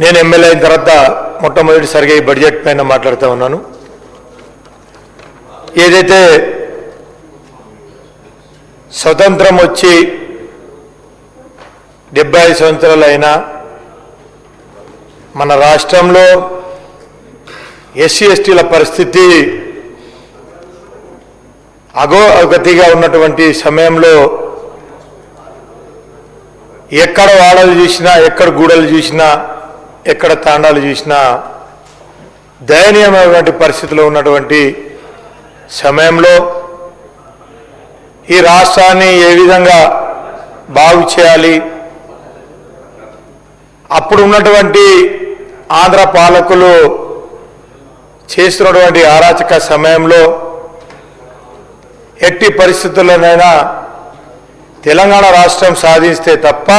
నేను ఎమ్మెల్యే అయిన తర్వాత మొట్టమొదటిసారిగా ఈ బడ్జెట్ పైన మాట్లాడుతూ ఉన్నాను. ఏదైతే స్వతంత్రం వచ్చి 75 సంవత్సరాలు అయినా మన రాష్ట్రంలో ఎస్సీ ఎస్టీల పరిస్థితి అగోగతిగా ఉన్నటువంటి సమయంలో ఎక్కడ వాడలు చూసినా, ఎక్కడ గూడలు చూసినా, ఎక్కడ తాండాలు చూసినా దయనీయమైనటువంటి పరిస్థితిలో ఉన్నటువంటి సమయంలో ఈ రాష్ట్రాన్ని ఏ విధంగా బాగు చేయాలి, అప్పుడు ఉన్నటువంటి ఆంధ్ర పాలకులు చేస్తున్నటువంటి అరాచక సమయంలో ఎట్టి పరిస్థితుల్లోనైనా తెలంగాణ రాష్ట్రం సాధిస్తే తప్ప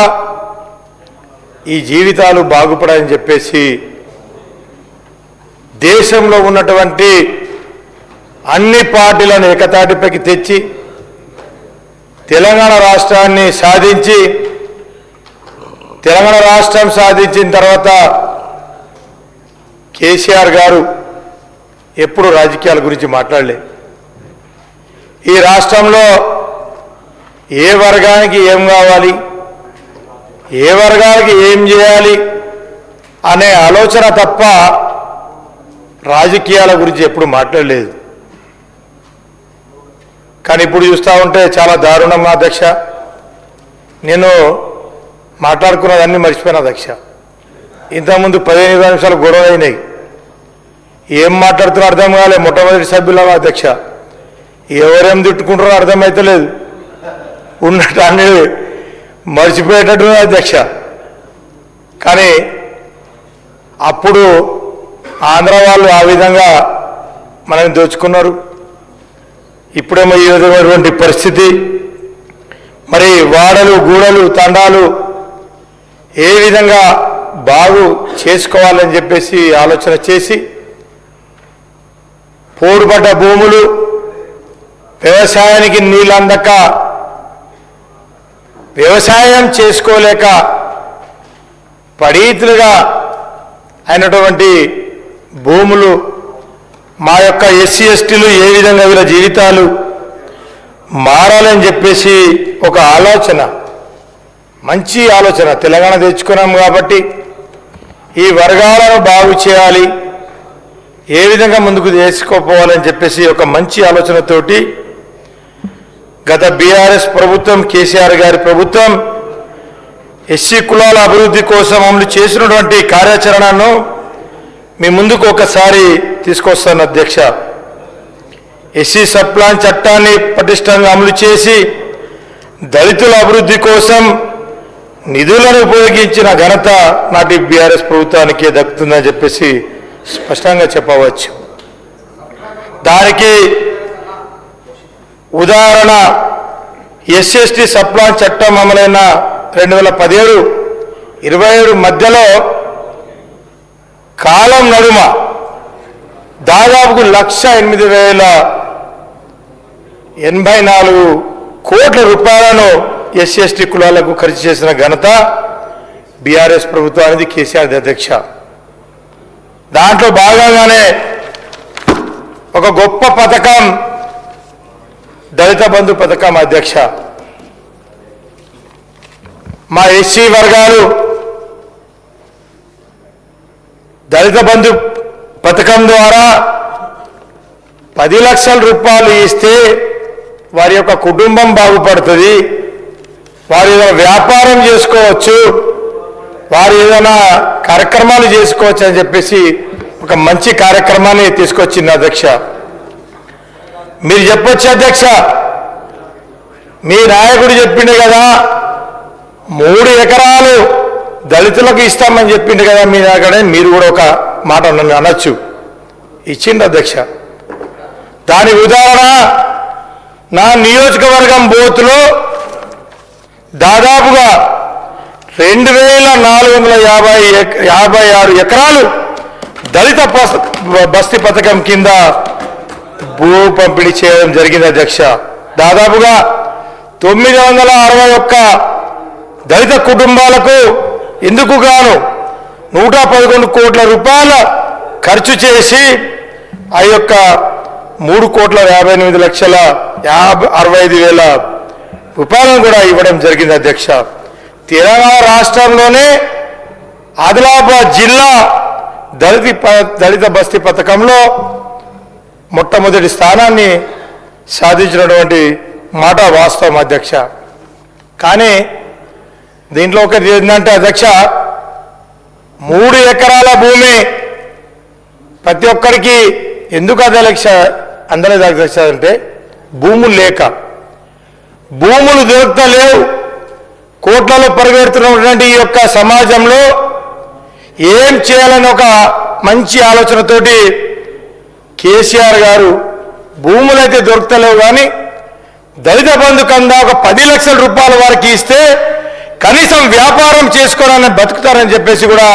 ఈ జీవితాలు బాగుపడాలని చెప్పేసి దేశంలో ఉన్నటువంటి అన్ని పార్టీలను ఏకతాటిపైకి తెచ్చి తెలంగాణ రాష్ట్రాన్ని సాధించి, తెలంగాణ రాష్ట్రం సాధించిన తర్వాత కేసీఆర్ గారు ఎప్పుడు రాజకీయాల గురించి మాట్లాడలేదు. ఈ రాష్ట్రంలో ఏ వర్గానికి ఏం కావాలి, ఏ వర్గానికి ఏం చేయాలి అనే ఆలోచన తప్ప రాజకీయాల గురించి ఎప్పుడు మాట్లాడలేదు. కానీ ఇప్పుడు చూస్తూ ఉంటే చాలా దారుణంగా అధ్యక్ష, నేను మాట్లాడుకున్నదాన్ని మర్చిపోయిన అధ్యక్ష. ఇంతకుముందు 15 నిమిషాలు గొడవ అయినాయి, ఏం మాట్లాడుతున్నా అర్థం కాలే. మొట్టమొదటి సభ్యుల అధ్యక్ష ఎవరేం తిట్టుకుంటారో అర్థమైతలేదు, ఉన్నట్టు మర్చిపోయేటట్టు అధ్యక్ష. కానీ అప్పుడు ఆంధ్ర వాళ్ళు ఆ విధంగా మనల్ని దోచుకున్నారు. ఇప్పుడేమో ఈ విధమైనటువంటి పరిస్థితి. మరి వాడలు గూడలు తండాలు ఏ విధంగా బాగు చేసుకోవాలని చెప్పేసి ఆలోచన చేసి పోడుపడ్డ భూములు, వ్యవసాయానికి నీళ్ళు అందక వ్యవసాయం చేసుకోలేక పడీతులుగా అయినటువంటి భూములు, మా యొక్క ఎస్సీ ఎస్టీలు ఏ విధంగా వీళ్ళ జీవితాలు మారాలని చెప్పేసి ఒక ఆలోచన, మంచి ఆలోచన. తెలంగాణ తెచ్చుకున్నాం కాబట్టి ఈ వర్గాలను బాగు చేయాలి, ఏ విధంగా ముందుకు చేసుకోపోవాలని చెప్పేసి ఒక మంచి ఆలోచనతోటి గత బీఆర్ఎస్ ప్రభుత్వం, కేసీఆర్ గారి ప్రభుత్వం ఎస్సీ కులాల అభివృద్ధి కోసం అమలు చేసినటువంటి కార్యాచరణను మీ ముందుకు ఒకసారి తీసుకొస్తాను అధ్యక్ష. ఎస్సీ సబ్ ప్లాన్ చట్టాన్ని పటిష్టంగా అమలు చేసి దళితుల అభివృద్ధి కోసం నిధులను ఉపయోగించిన ఘనత నాటి బీఆర్ఎస్ ప్రభుత్వానికి దక్కుతుందని చెప్పేసి స్పష్టంగా చెప్పవచ్చు. దానికి ఉదాహరణ ఎస్సీ ఎస్టీ సబ్ ప్లాన్ చట్టం అమలైన 2017-27 మధ్యలో కాలం నడుమ దాదాపు 1,08,084 కోట్ల రూపాయలను ఎస్సీ ఎస్టీ కులాలకు ఖర్చు చేసిన ఘనత బీఆర్ఎస్ ప్రభుత్వానికి, కేసీఆర్ అధ్యక్ష. దాంట్లో భాగంగానే ఒక గొప్ప పథకం దళిత బంధు పథకం అధ్యక్ష. మా ఎస్సీ వర్గాలు దళిత బంధు పథకం ద్వారా 10 లక్షల రూపాయలు ఇస్తే వారి యొక్క కుటుంబం బాగుపడుతుంది, వారు ఏదైనా వ్యాపారం చేసుకోవచ్చు, వారు ఏదైనా కార్యక్రమాలు చేసుకోవచ్చు అని చెప్పేసి ఒక మంచి కార్యక్రమాన్ని తీసుకొచ్చింది అధ్యక్ష. మీరు చెప్పొచ్చు అధ్యక్ష, మీ నాయకుడు చెప్పిండు కదా 3 ఎకరాలు దళితులకు ఇస్తామని చెప్పిండు కదా మీ నాయకుడే, మీరు కూడా ఒక మాట నన్ను అనొచ్చు. ఇచ్చిండు అధ్యక్ష. దాని ఉదాహరణ నా నియోజకవర్గం బోతులో దాదాపుగా 2,456 ఎకరాలు దళిత బస్తీ పథకం కింద భూ పంపిణీ చేయడం జరిగింది అధ్యక్ష. దాదాపుగా 961 దళిత కుటుంబాలకు ఇందుకు గాను 111 కోట్ల రూపాయల ఖర్చు చేసి ఆ యొక్క 3,58,65,000 రూపాయలను కూడా ఇవ్వడం జరిగింది అధ్యక్ష. తెలంగాణ రాష్ట్రంలోనే ఆదిలాబాద్ జిల్లా దళిత బస్తీ పథకంలో మొట్టమొదటి స్థానాన్ని సాధించినటువంటి మాట వాస్తవం అధ్యక్ష. కానీ దీంట్లో ఒకటి ఏంటంటే అధ్యక్ష, 3 ఎకరాల భూమి ప్రతి ఒక్కరికి ఎందుకు అందలేదు అధ్యక్ష అంటే భూములు లేక, భూములు దొరకలేవు. కోట్లలో పరిగెడుతున్నటువంటి ఈ యొక్క సమాజంలో ఏం చేయాలని ఒక మంచి ఆలోచనతోటి కేసీఆర్ గారు భూములైతే దొరకలేవు కానీ దళిత బంధు కింద ఒక 10 లక్షల రూపాయల వారికి ఇస్తే కనీసం వ్యాపారం చేసుకోవాలని బతుకుతారని చెప్పేసి కూడా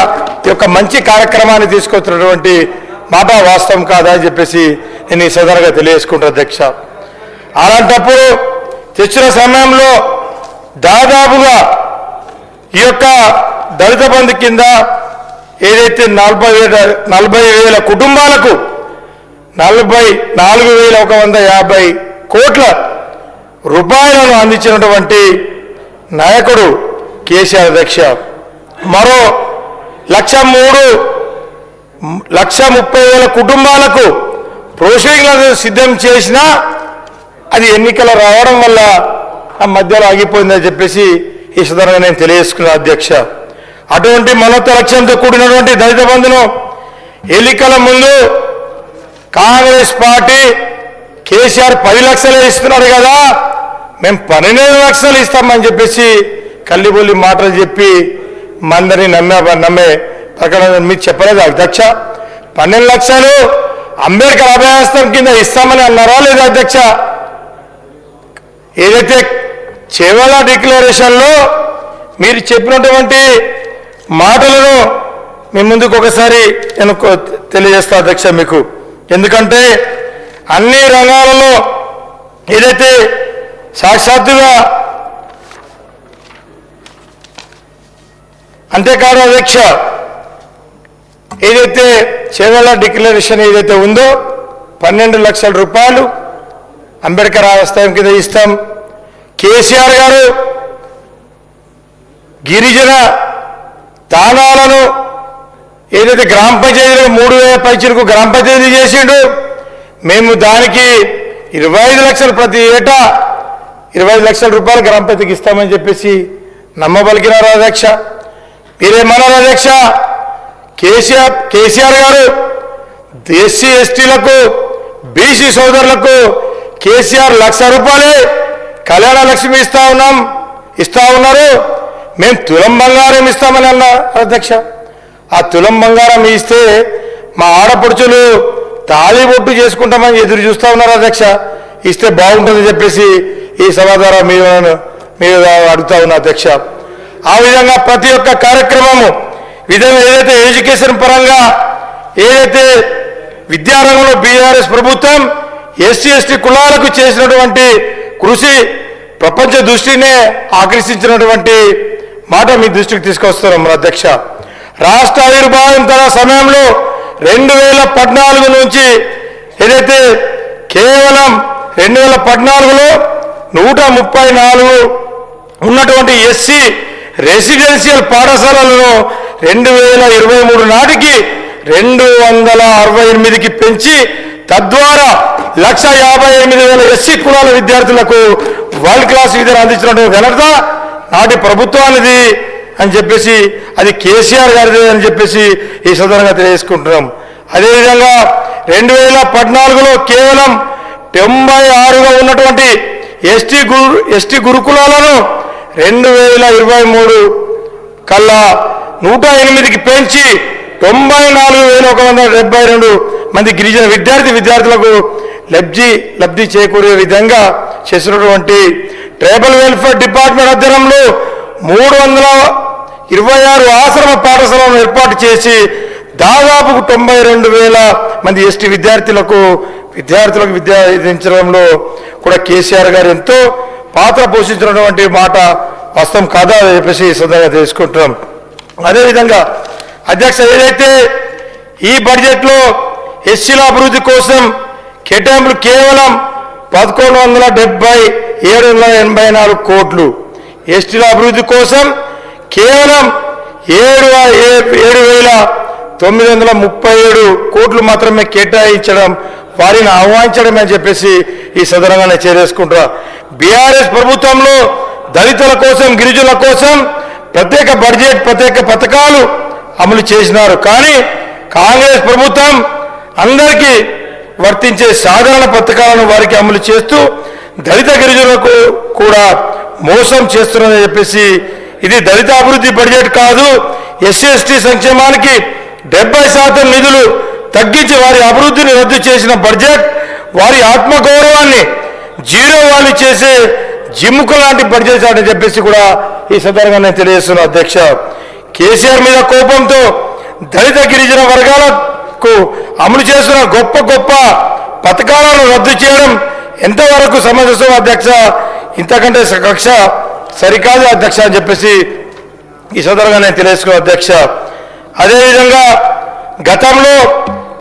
ఈ యొక్క మంచి కార్యక్రమాన్ని తీసుకొస్తున్నటువంటి మాట వాస్తవం కాదా అని చెప్పేసి నేను ఈ సదరంగా తెలియజేసుకుంటాను అధ్యక్ష. అలాంటప్పుడు తెచ్చిన సమయంలో దాదాపుగా ఈ యొక్క దళిత బంధు కింద ఏదైతే 40,000 కుటుంబాలకు 44,150 కోట్ల రూపాయలను అందించినటువంటి నాయకుడు కేసీఆర్ అధ్యక్ష. మరో 1,30,000 కుటుంబాలకు ప్రొసీడింగ్లను సిద్ధం చేసినా అది ఎన్నికలు రావడం వల్ల ఆ మధ్యలో ఆగిపోయిందని చెప్పేసి ఈ సందర్భంగా నేను తెలియజేసుకున్నాను అధ్యక్ష. అటువంటి మనోత్త లక్ష్యంతో కూడినటువంటి దళిత బంధును ఎన్నికల ముందు కాంగ్రెస్ పార్టీ కేసీఆర్ 10 లక్షలే ఇస్తున్నాడు కదా, మేము 12 లక్షలు ఇస్తామని చెప్పేసి కల్లిబొల్లి మాటలు చెప్పి మందరిని నమ్మే ప్రకటన మీకు చెప్పలేదు అధ్యక్ష. 12 లక్షలు అంబేద్కర్ అభయాస్తం కింద ఇస్తామని అన్నారా లేదా అధ్యక్ష? ఏదైతే చేవల డిక్లరేషన్లో మీరు చెప్పినటువంటి మాటలను మీ ముందుకు ఒకసారి నేను తెలియజేస్తా అధ్యక్ష మీకు. ఎందుకంటే అన్ని రంగాలలో ఏదైతే సాక్షాత్తుగా అంతేకాదు అధ్యక్ష, ఏదైతే చేవల డిక్లరేషన్ ఏదైతే ఉందో 12 లక్షల రూపాయలు అంబేద్కర్ ఆవాసం కింద ఇస్తాం. కేసీఆర్ గారు గిరిజన తానాలను ఏదైతే గ్రామ పంచాయతీలో 3,000 పైచలకు గ్రామ పంచాయతీ చేసిండు, మేము దానికి 25 లక్షలు ప్రతి ఏటా 25 లక్షల రూపాయలు గ్రామ పంచాయతీకి ఇస్తామని చెప్పేసి నమ్మబలికినారు అధ్యక్ష. మీరేమన్నారు అధ్యక్ష? కేసీఆర్ గారు ఎస్సీ ఎస్టీలకు బీసీ సోదరులకు కేసీఆర్ 1,00,000 రూపాయలే కళ్యాణ లక్ష్మి ఇస్తా ఉన్నారు, మేము తులం బంగారం ఇస్తామని అన్నా అధ్యక్ష. ఆ తులం బంగారం ఇస్తే మా ఆడపడుచులు తాళిబొట్టు చేసుకుంటామని ఎదురు చూస్తూ ఉన్నారు అధ్యక్ష. ఇస్తే బాగుంటుందని చెప్పేసి ఈ సభ ద్వారా మీరు అడుగుతా ఉన్నా అధ్యక్ష. ఆ విధంగా ప్రతి ఒక్క కార్యక్రమము విధంగా ఏదైతే ఎడ్యుకేషన్ పరంగా ఏదైతే విద్యారంగంలో బీఆర్ఎస్ ప్రభుత్వం ఎస్సీ ఎస్టీ కులాలకు చేసినటువంటి కృషి ప్రపంచ దృష్టినే ఆకర్షించినటువంటి మాట మీ దృష్టికి తీసుకొస్తున్నాం అధ్యక్ష. రాష్ట్ర ఆవిర్భావం సమయంలో 2014 నుంచి ఏదైతే కేవలం 2014లో 134 ఉన్నటువంటి ఎస్సీ రెసిడెన్షియల్ పాఠశాలలను 2023 నాటికి 268కి పెంచి తద్వారా 1,58,000 ఎస్సీ కులాల విద్యార్థులకు వరల్డ్ క్లాస్ విద్యను అందించినటువంటి ఘనత నాటి ప్రభుత్వానిది అని చెప్పేసి, అది కేసీఆర్ గారిది అని చెప్పేసి ఈ సందర్భంగా తెలియజేసుకుంటున్నాం. అదేవిధంగా 2014లో కేవలం 96గా ఉన్నటువంటి ఎస్టీ గురుకులాలను 2023 కల్లా 108కి పెంచి 94,172 మంది గిరిజన విద్యార్థులకు లబ్ధి చేకూరే విధంగా చేసినటువంటి ట్రైబల్ వెల్ఫేర్ డిపార్ట్మెంట్ ఆధ్వర్యంలో 326 ఆశ్రమ పాఠశాలను ఏర్పాటు చేసి దాదాపు 92,000 మంది ఎస్టీ విద్యార్థులకు విద్య అందించడంలో కూడా కేసీఆర్ గారు ఎంతో పాత్ర పోషించినటువంటి మాట వాస్తవం కాదా అని చెప్పేసి ఈ సందర్భంగా తెలుసుకుంటున్నాం. అదేవిధంగా అధ్యక్ష, ఏదైతే ఈ బడ్జెట్లో ఎస్సీల అభివృద్ధి కోసం కేటాయింపులు కేవలం 11,70,784 కోట్లు, ఎస్టీల అభివృద్ధి కోసం కేవలం 7,937 కోట్లు మాత్రమే కేటాయించడం వారిని ఆహ్వానించడం అని చెప్పేసి ఈ సదనంగానే చేరేసుకుంటా. బీఆర్ఎస్ ప్రభుత్వంలో దళితుల కోసం, గిరిజనుల కోసం ప్రత్యేక బడ్జెట్, ప్రత్యేక పథకాలు అమలు చేసినారు. కానీ కాంగ్రెస్ ప్రభుత్వం అందరికీ వర్తించే సాధారణ పథకాలను వారికి అమలు చేస్తూ దళిత గిరిజనులకు కూడా మోసం చేస్తున్నదని చెప్పేసి, ఇది దళిత అభివృద్ధి బడ్జెట్ కాదు, ఎస్సీ ఎస్టీ సంక్షేమానికి 70% నిధులు తగ్గించి వారి అభివృద్ధిని రద్దు చేసిన బడ్జెట్, వారి ఆత్మగౌరవాన్ని జీరో వాళ్ళు చేసే జిమ్ముకు లాంటి బడ్జెట్ అని చెప్పేసి కూడా ఈ సందర్భంగా నేను తెలియజేస్తున్నా. అధ్యక్ష, కేసీఆర్ మీద కోపంతో దళిత గిరిజన వర్గాలకు అమలు చేస్తున్న గొప్ప గొప్ప పథకాలను రద్దు చేయడం ఎంతవరకు సమంజసం అధ్యక్ష? ఇంతకంటే కక్ష సరికాదు అధ్యక్ష అని చెప్పేసి ఈ సందర్భంగా నేను తెలియజేసుకున్నా. అధ్యక్ష, అదేవిధంగా గతంలో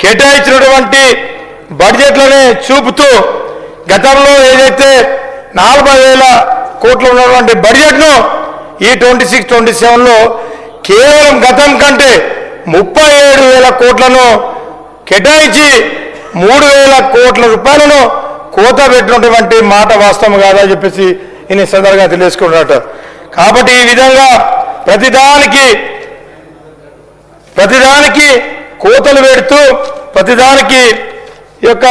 కేటాయించినటువంటి బడ్జెట్లనే చూపుతూ గతంలో ఏదైతే 40,000 కోట్లు ఉన్నటువంటి బడ్జెట్ను ఈ 26-27లో కేవలం గతం కంటే 37,000 కోట్లను కేటాయించి 3,000 కోట్ల రూపాయలను కోత పెట్టినటువంటి మాట వాస్తవం కాదని చెప్పేసి ఈ సందర్భంగా తెలియజేసుకున్నట్టు. కాబట్టి ఈ విధంగా ప్రతిదానికి కోతలు పెడుతూ ప్రతిదానికి యొక్క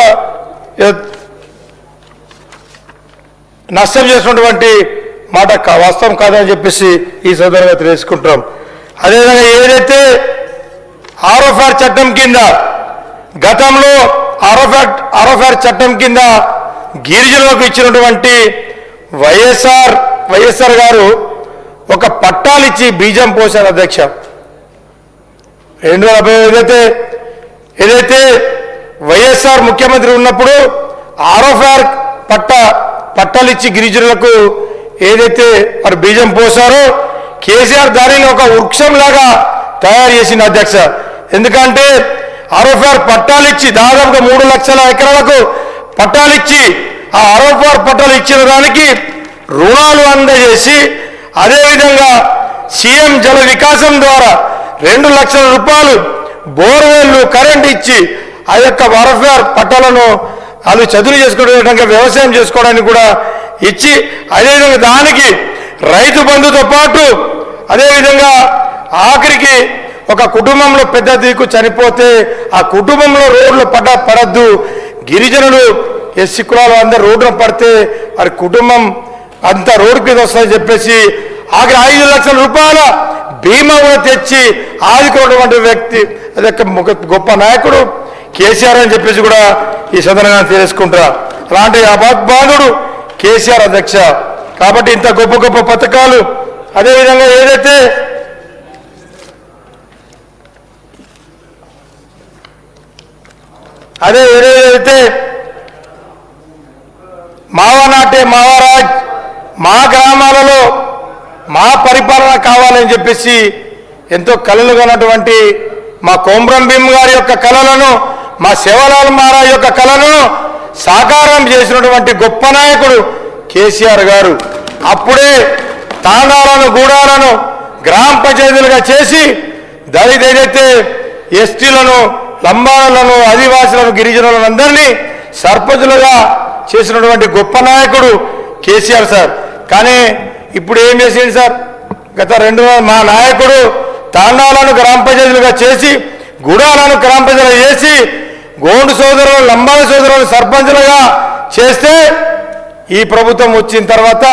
నష్టం చేసినటువంటి మాట వాస్తవం కాదని చెప్పేసి ఈ సందర్భంగా తెలియజేసుకుంటున్నాం. అదేవిధంగా ఏదైతే ఆర్ఓఫార్ చట్టం కింద గతంలో ఆర్ఓఫార్ చట్టం కింద గిరిజనులకు ఇచ్చినటువంటి వైఎస్ఆర్ గారు ఒక పట్టాలిచ్చి బీజం పోశారు అధ్యక్ష. 2015 ఏదైతే వైఎస్ఆర్ ముఖ్యమంత్రి ఉన్నప్పుడు ఆర్ఓఫార్ పట్టాలిచ్చి గిరిజనులకు ఏదైతే వారు బీజం పోసారో కేసీఆర్ దానిని ఒక వృక్షంలాగా తయారు చేసిన అధ్యక్ష. ఎందుకంటే ఆర్ఓఫార్ పట్టాలిచ్చి దాదాపుగా 3 లక్షల ఎకరాలకు పట్టాలిచ్చి ఆ ఆర్ఓఫార్ పట్టాలు ఇచ్చిన దానికి రుణాలు అందజేసి, అదేవిధంగా సీఎం జల వికాసం ద్వారా 2 లక్షల రూపాయలు బోర్వెల్లు కరెంట్ ఇచ్చి ఆ యొక్క ఆర్ఓఫార్ పట్టాలను వాళ్ళు చదువులు చేసుకోవడానికి, వ్యవసాయం చేసుకోవడానికి కూడా ఇచ్చి, అదేవిధంగా దానికి రైతు బంధుతో పాటు అదేవిధంగా ఆఖరికి ఒక కుటుంబంలో పెద్ద దిక్కు చనిపోతే ఆ కుటుంబంలో రోడ్లు పడద్దు, గిరిజనులు ఎస్సీ కులాలు అందరు రోడ్డున పడితే వారి కుటుంబం అంత రోడ్డు మీద వస్తుందని చెప్పేసి ఆఖరి 5 లక్షల రూపాయల బీమా కూడా తెచ్చి ఆదుకున్నటువంటి వ్యక్తి, అదొక గొప్ప నాయకుడు కేసీఆర్ అని చెప్పేసి కూడా ఈ సందర్భంగా తెలుసుకుంటారా. అలాంటి అబాధుడు కేసీఆర్ అధ్యక్ష. కాబట్టి ఇంత గొప్ప గొప్ప పథకాలు, అదేవిధంగా ఏదైతే మావనాటే మావరాజ్, మా గ్రామాలలో మా పరిపాలన కావాలని చెప్పేసి ఎంతో కలలు కన్నటువంటి మా కోమ్రం భీమ్ గారి యొక్క కలలను, మా శివలాల్ మహారాజ్ యొక్క కలను సాకారం చేసినటువంటి గొప్ప నాయకుడు కేసీఆర్ గారు. అప్పుడే తాండాలను, గూడాలను గ్రామ పంచాయతీలుగా చేసి ఏదైతే ఎస్టీలను, లంబాలను, ఆదివాసులను, గిరిజనులను అందరినీ సర్పంచులుగా చేసినటువంటి గొప్ప నాయకుడు కేసీఆర్ సార్. కానీ ఇప్పుడు ఏం చేసింది సార్? గత మా నాయకుడు తాండాలను గ్రామ పంచాయతీలుగా చేసి, గుడాలను గ్రామ పంచాయతీలు చేసి, గోండు సోదరులు, లంబాల సోదరులు సర్పంచులుగా చేస్తే ఈ ప్రభుత్వం వచ్చిన తర్వాత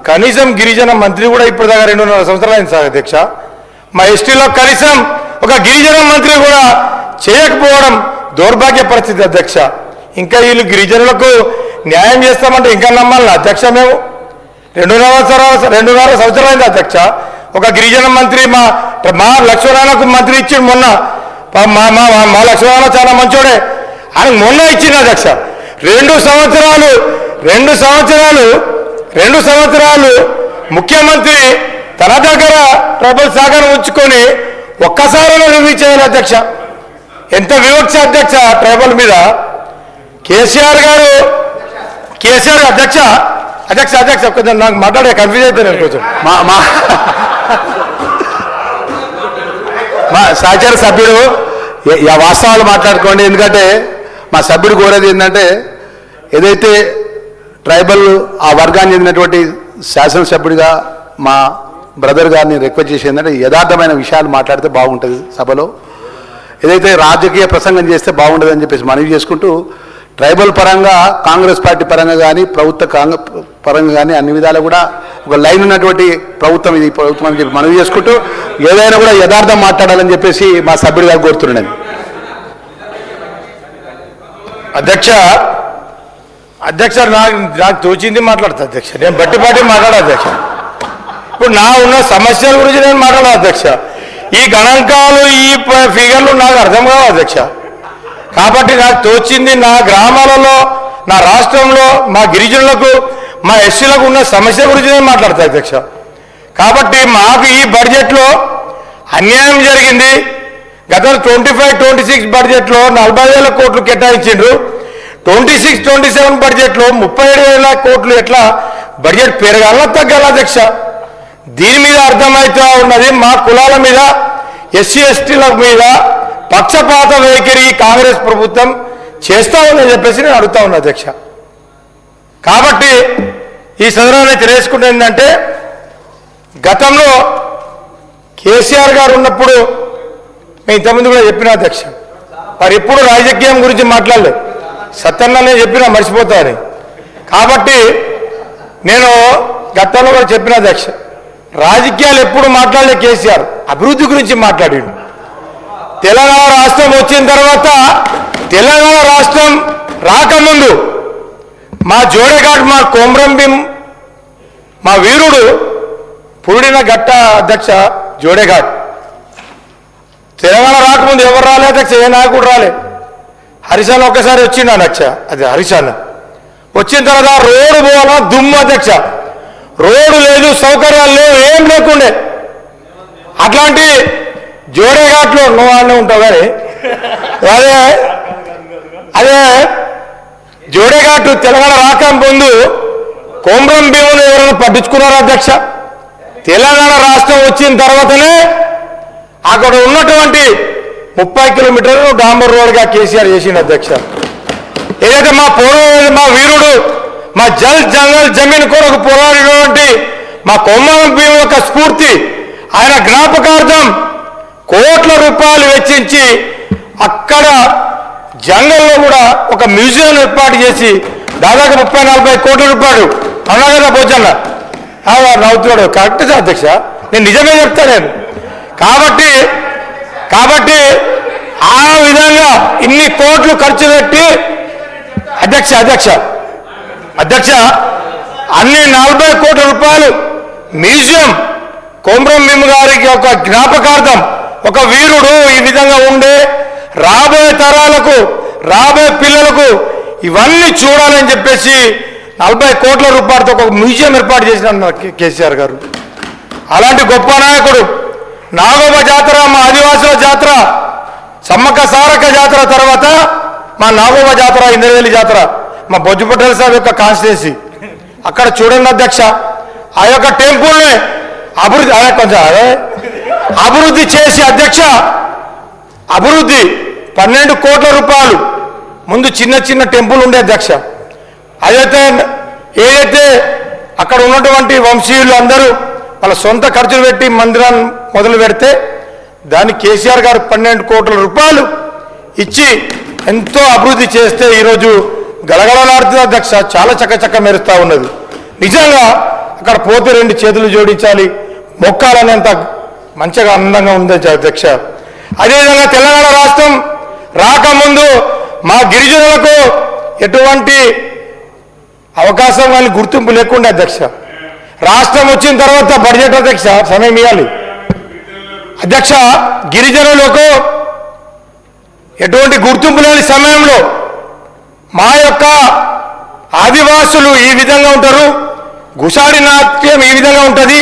కనీసం గిరిజన మంత్రి కూడా ఇప్పుడు దాకా 2.5 సంవత్సరాలు అయింది సార్ అధ్యక్ష. మా ఎస్టీలో కనీసం ఒక గిరిజన మంత్రి కూడా చేయకపోవడం దౌర్భాగ్య పరిస్థితి అధ్యక్ష. ఇంకా వీళ్ళు గిరిజనులకు న్యాయం చేస్తామంటే ఇంకా నమ్మాలి అధ్యక్ష. మేము 2.5 సంవత్సరాలు అయింది అధ్యక్ష. ఒక గిరిజన మంత్రి మా లక్ష్మణకు మంత్రి ఇచ్చిండు మొన్న. మా లక్ష్మణ చాలా మంచోడే, ఆయన మొన్న ఇచ్చింది అధ్యక్ష. 2 సంవత్సరాలు ముఖ్యమంత్రి తన దగ్గర ట్రబుల్ సాగర్ ఉంచుకొని ఒక్కసారి రివ్యూ చేయాలి అధ్యక్ష. ఎంత వివక్ష అధ్యక్ష ట్రైబల్ మీద. కేసీఆర్ అధ్యక్ష అధ్యక్ష అధ్యక్ష కొంచెం నాకు మాట్లాడే కన్ఫ్యూజ్ అయితే నేను కొంచెం మా సహచార సభ్యుడు వాస్తవాలు మాట్లాడుకోండి. ఎందుకంటే మా సభ్యుడు కోరేది ఏంటంటే ఏదైతే ట్రైబల్ ఆ వర్గాన్ని చెందినటువంటి శాసనసభ్యుడిగా మా బ్రదర్ గారిని రిక్వెస్ట్ చేసి ఏంటంటే యథార్థమైన విషయాలు మాట్లాడితే బాగుంటుంది సభలో. ఏదైతే రాజకీయ ప్రసంగం చేస్తే బాగుంటుందని చెప్పేసి మనవి చేసుకుంటూ ట్రైబల్ పరంగా కాంగ్రెస్ పార్టీ పరంగా కానీ ప్రభుత్వ పరంగా కానీ అన్ని విధాలు కూడా ఒక లైన్ ఉన్నటువంటి ప్రభుత్వం ఇది ప్రభుత్వం అని చెప్పి మనవి చేసుకుంటూ ఏదైనా కూడా యథార్థం మాట్లాడాలని చెప్పేసి మా సభ్యుడు గారు కోరుతున్నాను. అధ్యక్ష నాకు తోచింది మాట్లాడతా అధ్యక్ష. నేను బట్టిపాటి మాట్లాడా అధ్యక్ష. ఇప్పుడు నా ఉన్న సమస్యల గురించి నేను మాట్లాడా అధ్యక్ష. ఈ గణాంకాలు ఈ ఫిగర్లు నాకు అర్థం కావు అధ్యక్ష. కాబట్టి నాకు తోచింది నా గ్రామాలలో నా రాష్ట్రంలో మా గిరిజనులకు మా ఎస్సీలకు ఉన్న సమస్య గురించి నేను మాట్లాడతా అధ్యక్ష. కాబట్టి మాకు ఈ బడ్జెట్లో అన్యాయం జరిగింది. గత 25-26 బడ్జెట్లో 40,000 కోట్లు కేటాయించిండ్రు. 26-27 బడ్జెట్లో 37,000 కోట్లు ఎట్లా బడ్జెట్ పెరగాల తగ్గాల అధ్యక్ష. దీని మీద అర్థమవుతా ఉన్నది మా కులాల మీద ఎస్సీ ఎస్టీల మీద పక్షపాత వైఖరి కాంగ్రెస్ ప్రభుత్వం చేస్తా ఉందని చెప్పేసి నేను అడుగుతా ఉన్నా అధ్యక్ష. కాబట్టి ఈ సందర్భంగా తెలియజేసుకుంటే ఏంటంటే గతంలో కేసీఆర్ గారు ఉన్నప్పుడు నేను ఇంతకుముందు కూడా చెప్పిన అధ్యక్ష, మరి ఎప్పుడు రాజకీయం గురించి మాట్లాడలేదు. సత్యన్న నేను చెప్పినా మర్చిపోతాను. కాబట్టి నేను గతంలో కూడా చెప్పిన అధ్యక్ష, రాజకీయాలు ఎప్పుడు మాట్లాడలే కేసీఆర్, అభివృద్ధి గురించి మాట్లాడిండు. తెలంగాణ రాష్ట్రం వచ్చిన తర్వాత తెలంగాణ రాష్ట్రం రాకముందు మా జోడేఘాట్ మా కొమ్రం భీం మా వీరుడు పురుడిన గట్ట అధ్యక్ష జోడేఘాట్. తెలంగాణ రాకముందు ఎవరు రాలే అధ్యక్ష, ఏ నాయకుడు రాలే. హరిశాన్ ఒక్కసారి వచ్చిండు అధ్యక్ష. అది హరిశాన్ వచ్చిన తర్వాత రోడ్డు పోవాలా దుమ్ము అధ్యక్ష. రోడ్డు లేదు, సౌకర్యాలు లేవు, ఏం లేకుండే. అట్లాంటి జోడేఘాట్లో నువ్వు అన్నీ ఉంటావు కానీ అదే జోడేఘాట్ తెలంగాణ రాక ముందు కొమ్రం భీములు ఎవరైనా పట్టించుకున్నారు అధ్యక్ష. తెలంగాణ రాష్ట్రం వచ్చిన తర్వాతనే అక్కడ ఉన్నటువంటి 30 కిలోమీటర్లు డాంబర్ రోడ్గా కేసీఆర్ చేసిండు అధ్యక్ష. ఏదైతే మా వీరుడు మా జంగల్ జమీన్ కొరకు పోరాడినటువంటి మా కొమ్రం భీము యొక్క స్ఫూర్తి ఆయన జ్ఞాపకార్థం కోట్ల రూపాయలు వెచ్చించి అక్కడ జంగల్లో కూడా ఒక మ్యూజియం ఏర్పాటు చేసి దాదాపు 30-40 కోట్ల రూపాయలు అన్నా కదా భోజన నవ్వుతున్నాడు. కరెక్ట్ అధ్యక్ష, నేను నిజమే చెప్తా నేను. కాబట్టి ఆ విధంగా ఇన్ని కోట్లు ఖర్చు పెట్టి అధ్యక్ష అన్ని 40 కోట్ల రూపాయలు మ్యూజియం కొమ్రం భీము గారికి ఒక జ్ఞాపకార్థం, ఒక వీరుడు ఈ విధంగా ఉండే రాబోయే తరాలకు రాబోయే పిల్లలకు ఇవన్నీ చూడాలని చెప్పేసి 40 కోట్ల రూపాయలతో ఒక మ్యూజియం ఏర్పాటు చేసిన కేసీఆర్ గారు. అలాంటి గొప్ప నాయకుడు. నాగోబ జాతర మా ఆదివాసుల జాతర, సమ్మక్క సారక్క జాతర తర్వాత మా నాగోబ జాతర, ఇంద్రవేలి జాతర మా బొజ్జు పటేల్ సాబ్ యొక్క కాన్స్టిట్యున్సీ. అక్కడ చూడండి అధ్యక్ష, ఆ యొక్క టెంపుల్ని అభివృద్ధి చేసి అధ్యక్ష, అభివృద్ధి 12 కోట్ల రూపాయలు. ముందు చిన్న టెంపుల్ ఉండే అధ్యక్ష. ఏదైతే అక్కడ ఉన్నటువంటి వంశీయులు అందరూ వాళ్ళ సొంత ఖర్చులు పెట్టి మందిరాన్ని మొదలు పెడితే దాన్ని కేసీఆర్ గారు 12 కోట్ల రూపాయలు ఇచ్చి ఎంతో అభివృద్ధి చేస్తే ఈరోజు గలగలలాడుతుంది అధ్యక్ష. చాలా చక్క మెరుస్తూ ఉన్నది. నిజంగా అక్కడ పోతే 2 చేతులు జోడించాలి, మొక్కాలనేంత మంచిగా అందంగా ఉంది అధ్యక్ష. అదేవిధంగా తెలంగాణ రాష్ట్రం రాకముందు మా గిరిజనులకు ఎటువంటి అవకాశం కానీ గుర్తింపు లేకుండా అధ్యక్ష. రాష్ట్రం వచ్చిన తర్వాత బడ్జెట్ అధ్యక్ష సమయం ఇవ్వాలి అధ్యక్ష. గిరిజనులకు ఎటువంటి గుర్తింపు లేని సమయంలో మా యొక్క ఆదివాసులు ఈ విధంగా ఉంటారు, గుసాడి నాట్యం ఈ విధంగా ఉంటుంది.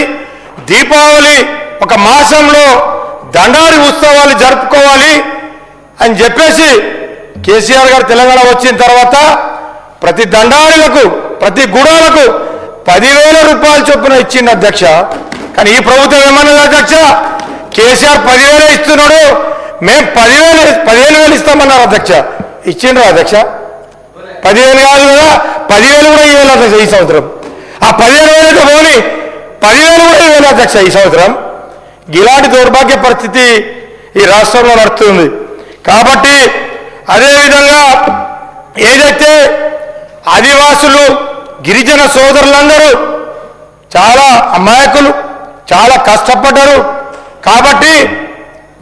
దీపావళి ఒక మాసంలో దండారి ఉత్సవాలు జరుపుకోవాలి అని చెప్పేసి కేసీఆర్ గారు తెలంగాణ వచ్చిన తర్వాత ప్రతి దండారులకు ప్రతి గుడాలకు 10,000 రూపాయల చొప్పున ఇచ్చింది అధ్యక్ష. కానీ ఈ ప్రభుత్వం ఏమన్నది అధ్యక్ష, కేసీఆర్ 10,000 ఇస్తున్నాడు, మేము 15,000 ఇస్తామన్నారు అధ్యక్ష. ఇచ్చిండ్రు అధ్యక్ష? 10,000 కాదు కదా, 10,000 కూడా ఇవ్వాలి అధ్యక్ష ఈ సంవత్సరం. ఆ 15,000 పోని 10,000 కూడా ఇవ్వాలి అధ్యక్ష ఈ సంవత్సరం. ఇలాంటి దౌర్భాగ్య పరిస్థితి ఈ రాష్ట్రంలో నడుస్తుంది. కాబట్టి అదేవిధంగా ఏదైతే ఆదివాసులు గిరిజన సోదరులందరూ చాలా అమాయకులు, చాలా కష్టపడ్డారు. కాబట్టి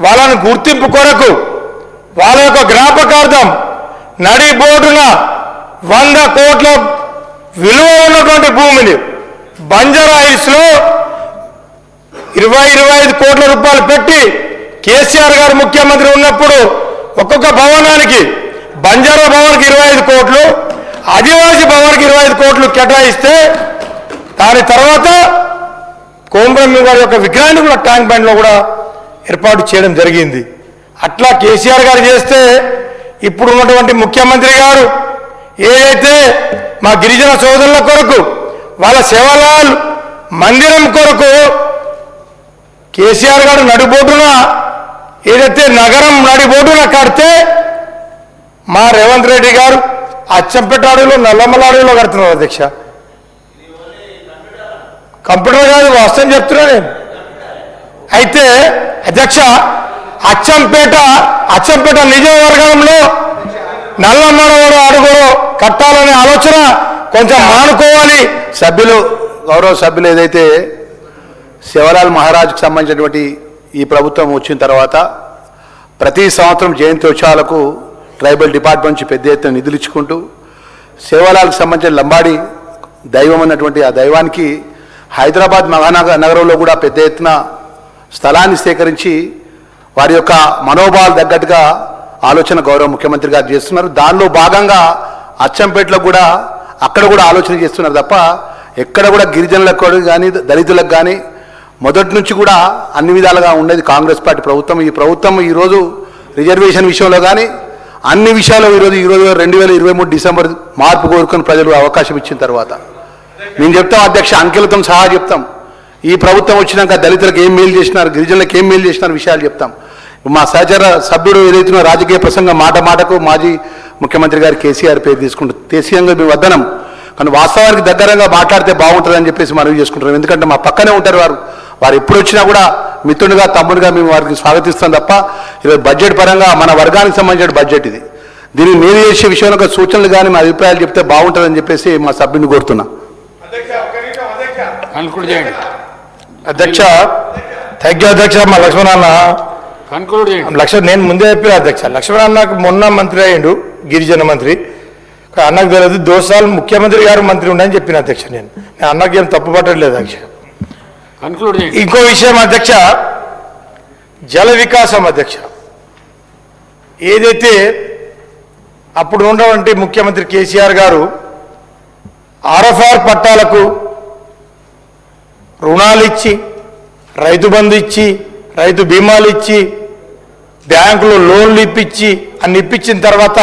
వాళ్ళని గుర్తింపు కొరకు వాళ్ళ యొక్క జ్ఞాపకార్థం నడి బోర్డున 100 కోట్ల విలువ ఉన్నటువంటి భూమిని బంజారా హిల్స్లో 25 కోట్ల రూపాయలు పెట్టి కేసీఆర్ గారు ముఖ్యమంత్రి ఉన్నప్పుడు ఒక్కొక్క భవనానికి బంజారా భవన్కి 25 కోట్లు, ఆదివాసీ భవన్కి 25 కోట్లు కేటాయిస్తే దాని తర్వాత కోమరమ్మ గారి యొక్క విగ్రహాన్ని కూడా ట్యాంక్ బండ్లో కూడా ఏర్పాటు చేయడం జరిగింది. అట్లా కేసీఆర్ గారు చేస్తే ఇప్పుడు ఉన్నటువంటి ముఖ్యమంత్రి గారు ఏదైతే మా గిరిజన సోదరుల కొరకు వాళ్ళ సేవలాల్ మందిరం కొరకు కేసీఆర్ గారు నడిబోటున ఏదైతే నగరం నడిబోటున కడితే మా రేవంత్ రెడ్డి గారు అచ్చంపేట అడవిలో నల్లమల అడవిలో కడుతున్నారు అధ్యక్ష. కంప్యూటర్ కాదు, వాస్తవం చెప్తున్నా నేను. అయితే అధ్యక్ష అచ్చంపేట నియోజకవర్గంలో నల్లమల అడుగులో కట్టాలనే ఆలోచన కొంచెం మానుకోవాలి. గౌరవ సభ్యులు ఏదైతే శివలాల్ మహారాజ్కి సంబంధించినటువంటి ఈ ప్రభుత్వం వచ్చిన తర్వాత ప్రతి సంవత్సరం జయంత్యోత్సవాలకు ట్రైబల్ డిపార్ట్మెంట్ నుంచి పెద్ద ఎత్తున నిధులు ఇచ్చుకుంటూ శివలాల్కి సంబంధించిన లంబాడి దైవం అన్నటువంటి ఆ దైవానికి హైదరాబాద్ నగరంలో కూడా పెద్ద ఎత్తున స్థలాన్ని సేకరించి వారి యొక్క మనోభావాలు తగ్గట్టుగా ఆలోచన గౌరవ ముఖ్యమంత్రి గారు చేస్తున్నారు. దానిలో భాగంగా అచ్చంపేటలో కూడా అక్కడ కూడా ఆలోచన చేస్తున్నారు తప్ప ఎక్కడ కూడా గిరిజనులకు కానీ దళితులకు కానీ మొదటి నుంచి కూడా అన్ని విధాలుగా ఉండేది కాంగ్రెస్ పార్టీ ప్రభుత్వం. ఈ ప్రభుత్వం ఈరోజు రిజర్వేషన్ విషయంలో కానీ అన్ని విషయాల్లో ఈరోజు 2023 డిసెంబర్ మార్పు కోరుకుని ప్రజలు అవకాశం ఇచ్చిన తర్వాత మేము చెప్తాం అధ్యక్ష, అంకెలతో సహా చెప్తాం. ఈ ప్రభుత్వం వచ్చినాక దళితులకు ఏం మేలు చేసినారు, గిరిజనులకు ఏం మేలు చేసినారు విషయాలు చెప్తాం. మా సహచర సభ్యుడు ఏదైతే రాజకీయ ప్రసంగం మాటకు మాజీ ముఖ్యమంత్రి గారు కేసీఆర్ పేరు తీసుకుంటారు. కేసీఆర్ మేము వద్దనం, కానీ వాస్తవానికి దగ్గరగా మాట్లాడితే బాగుంటుందని చెప్పేసి మనవి చేసుకుంటున్నాం. ఎందుకంటే మా పక్కనే ఉంటారు వారు ఎప్పుడు వచ్చినా కూడా మిత్రునిగా తమ్ముడిగా మేము వారికి స్వాగతిస్తాం తప్ప ఈరోజు బడ్జెట్ పరంగా మన వర్గానికి సంబంధించిన బడ్జెట్ ఇది. దీన్ని మేలు చేసే విషయంలో సూచనలు కానీ మా అభిప్రాయాలు చెప్తే బాగుంటుందని చెప్పేసి మా సభ్యుని కోరుతున్నా. అధ్యక్ష థ్యాంక్ యూ అధ్యక్ష. మా లక్ష్మణ్ నేను ముందే చెప్పిన అధ్యక్ష, లక్ష్మణ్ అన్నకు మొన్న మంత్రి అయ్యిండు, గిరిజన మంత్రి. అన్నకు తెలియదు, దోసాలు ముఖ్యమంత్రి గారు మంత్రి ఉండని చెప్పిన అధ్యక్ష. నేను అన్నకి ఏం తప్పు పట్టలేదు అధ్యక్ష. ఇంకో విషయం అధ్యక్ష, జల వికాసం అధ్యక్ష. ఏదైతే అప్పుడు ఉన్నటువంటి ముఖ్యమంత్రి కేసీఆర్ గారు ఆర్ఎఫ్ఆర్ పట్టాలకు రుణాలు ఇచ్చి, రైతు బంధు ఇచ్చి, రైతు బీమాలు ఇచ్చి, బ్యాంకులో లోన్లు ఇప్పించి అన్ని ఇప్పించిన తర్వాత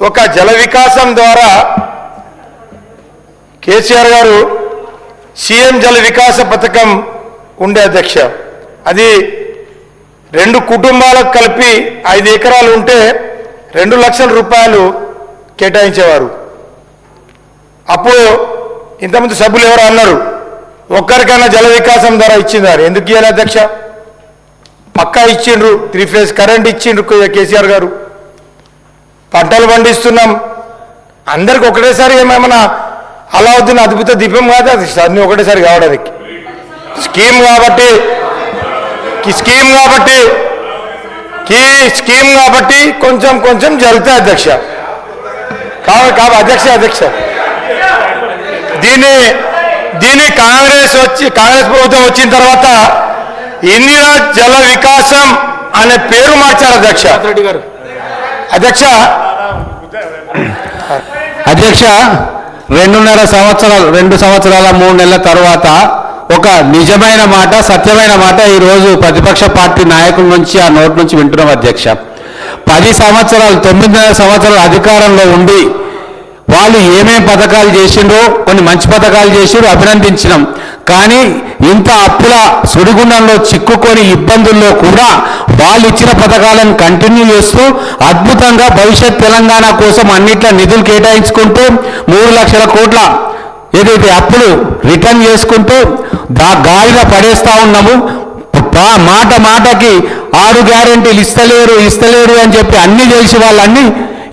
ఒక జల వికాసం ద్వారా కేసీఆర్ గారు సీఎం జల వికాస పథకం ఉండే అధ్యక్ష. అది 2 కుటుంబాలకు కలిపి 5 ఎకరాలు ఉంటే 2 లక్షల రూపాయలు కేటాయించేవారు. అప్పుడు ఇంతమంది సభ్యులు ఎవరు అన్నారు, ఒక్కరికైనా జల వికాసం ద్వారా ఇచ్చిందారు. ఎందుకు ఇవ్వాలి అధ్యక్ష? పక్కా ఇచ్చిండ్రు, 3 ఫేజ్ కరెంట్ ఇచ్చిండ్రు కేసీఆర్ గారు. పంటలు పండిస్తున్నాం, అందరికి ఒకటేసారి ఏమేమన్నా అలావుద్దీన్ అద్భుత దీపం కాదు అది అన్ని ఒకటేసారి కావడానికి. స్కీమ్ కాబట్టి కొంచెం జరుగుతాయి అధ్యక్ష. అధ్యక్ష దీన్ని కాంగ్రెస్ ప్రభుత్వం వచ్చిన తర్వాత ఇందిరా జల వికాసం అనే పేరు మార్చారు అధ్యక్ష. అధ్యక్ష 2 సంవత్సరాల 3 నెలల తర్వాత ఒక నిజమైన మాట, సత్యమైన మాట ఈరోజు ప్రతిపక్ష పార్టీ నాయకుల నుంచి ఆ నోటి నుంచి వింటున్నాం అధ్యక్ష. 10 సంవత్సరాలు 9.5 సంవత్సరాలు అధికారంలో ఉండి వాళ్ళు ఏమేం పథకాలు చేసిండ్రో కొన్ని మంచి పథకాలు చేసిండ్రో అభినందించినాం. కానీ ఇంత అప్పుల సుడిగుండంలో చిక్కుకొని ఇబ్బందుల్లో కూడా వాళ్ళు ఇచ్చిన పథకాలను కంటిన్యూ చేస్తూ అద్భుతంగా భవిష్యత్ తెలంగాణ కోసం అన్నిట్లా నిధులు కేటాయించుకుంటూ 3 లక్షల కోట్ల ఏదైతే అప్పులు రిటర్న్ చేసుకుంటూ గాలిగా పడేస్తా ఉన్నాము. మాట మాటకి 6 గ్యారెంటీలు ఇస్తలేరు అని చెప్పి అన్ని తెలిసి వాళ్ళన్నీ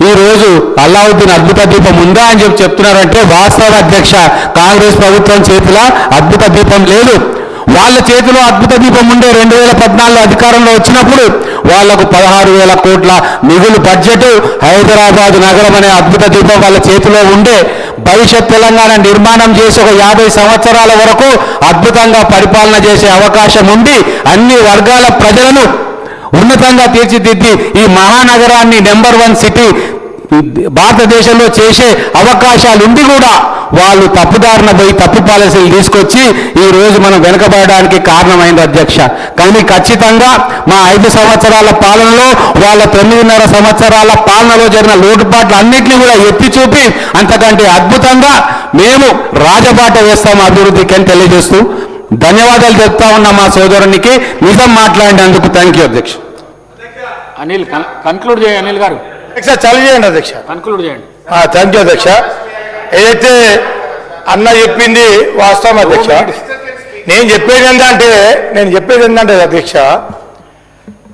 ఈరోజు అల్లావుద్దీన్ అద్భుత దీపం ఉందా అని చెప్పి చెప్తున్నారంటే వాస్తవ అధ్యక్ష, కాంగ్రెస్ ప్రభుత్వం చేతిలో అద్భుత దీపం లేదు. వాళ్ళ చేతిలో అద్భుత దీపం ఉండే 2014 అధికారంలో వచ్చినప్పుడు వాళ్లకు 16,000 కోట్ల మిగులు బడ్జెట్, హైదరాబాద్ నగరం అనే అద్భుత దీపం వాళ్ళ చేతిలో ఉండే భవిష్యత్ తెలంగాణ నిర్మాణం చేసి ఒక 50 సంవత్సరాల వరకు అద్భుతంగా పరిపాలన చేసే అవకాశం ఉంది. అన్ని వర్గాల ప్రజలను ఉన్నతంగా తీర్చిదిద్ది ఈ మహానగరాన్ని నెంబర్ 1 సిటీ భారతదేశంలో చేసే అవకాశాలు ఉండి కూడా వాళ్ళు తప్పుదారిన పోయి తప్పు పాలసీలు తీసుకొచ్చి ఈ రోజు మనం వెనుకబడడానికి కారణమైంది అధ్యక్ష. కానీ ఖచ్చితంగా మా 5 సంవత్సరాల పాలనలో వాళ్ళ 9.5 సంవత్సరాల పాలనలో జరిగిన లోటుపాట్లు అన్నింటినీ కూడా ఎత్తి చూపి అంతకంటే అద్భుతంగా మేము రాజబాట వేస్తాం అభివృద్ధికి అని తెలియజేస్తూ ధన్యవాదాలు చెప్తా ఉన్నా మా సోదరునికి. నిజం మాట్లాడినందుకు థ్యాంక్ యూ అధ్యక్ష. అనిల్ కన్క్లూడ్ చేయండి. అనిల్ గారు అధ్యక్ష చాలు చేయండి అధ్యక్ష. కన్క్లూడ్ చేయండి. థ్యాంక్ యూ అధ్యక్ష. ఏదైతే అన్న చెప్పింది వాస్తవం అధ్యక్ష. నేను చెప్పేది ఏంటంటే అధ్యక్ష,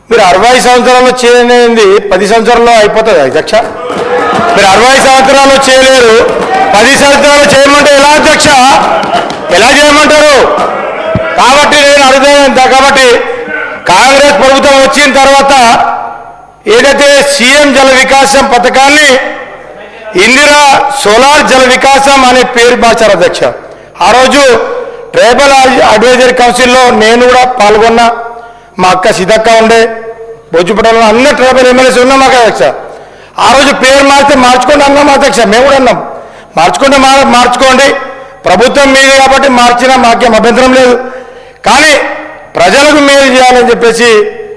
మీరు 60 సంవత్సరాల్లో చేయలేనిది 10 సంవత్సరాల్లో అయిపోతుంది అధ్యక్ష. మీరు 60 సంవత్సరాల్లో చేయలేరు, 10 సంవత్సరాలు చేయమంటే ఎలా అధ్యక్ష? ఎలా చేయమంటారు? కాబట్టి నేను అడుగుతాను. కాబట్టి కాంగ్రెస్ ప్రభుత్వం వచ్చిన తర్వాత ఏదైతే సీఎం జల వికాసం పథకాన్ని ఇందిరా సోలార్ జల వికాసం అనే పేరు మార్చారు అధ్యక్ష. ఆ రోజు ట్రైబల్ అడ్వైజరీ కౌన్సిల్లో నేను కూడా పాల్గొన్నా, మా అక్క సీతక్క ఉండే, భోజపట్నంలో అన్ని ట్రైబల్ ఎమ్మెల్యేస్ ఉన్నాం మాకు అధ్యక్ష. ఆ రోజు పేరు మార్చితే మార్చుకోండి అన్నాం అధ్యక్ష. మేము కూడా అన్నాం మార్చుకోండి, ప్రభుత్వం మీది కాబట్టి మార్చినా మాకేం అభ్యంతరం లేదు, కానీ ప్రజలకు మేలు చేయాలని చెప్పేసి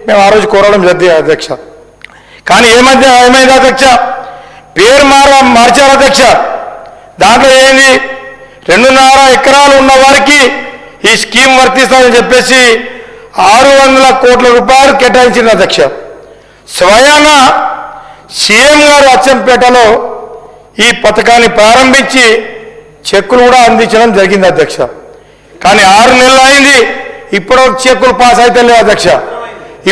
మేము ఆ రోజు కోరడం జరిగింది అధ్యక్ష. కానీ ఏమైంది అధ్యక్ష? పేరు మార్చారు అధ్యక్ష. దాంట్లో ఏంది 2.5 ఎకరాలు ఉన్న వారికి ఈ స్కీమ్ వర్తిస్తుందని చెప్పేసి 600 కోట్ల రూపాయలు కేటాయించింది అధ్యక్ష. స్వయాన సీఎం గారు అచ్చంపేటలో ఈ పథకాన్ని ప్రారంభించి చెక్కులు కూడా అందించడం జరిగింది అధ్యక్ష. కానీ 6 నెలలు అయింది, ఇప్పటివరకు చెక్కులు పాస్ అయితే లేవు అధ్యక్ష.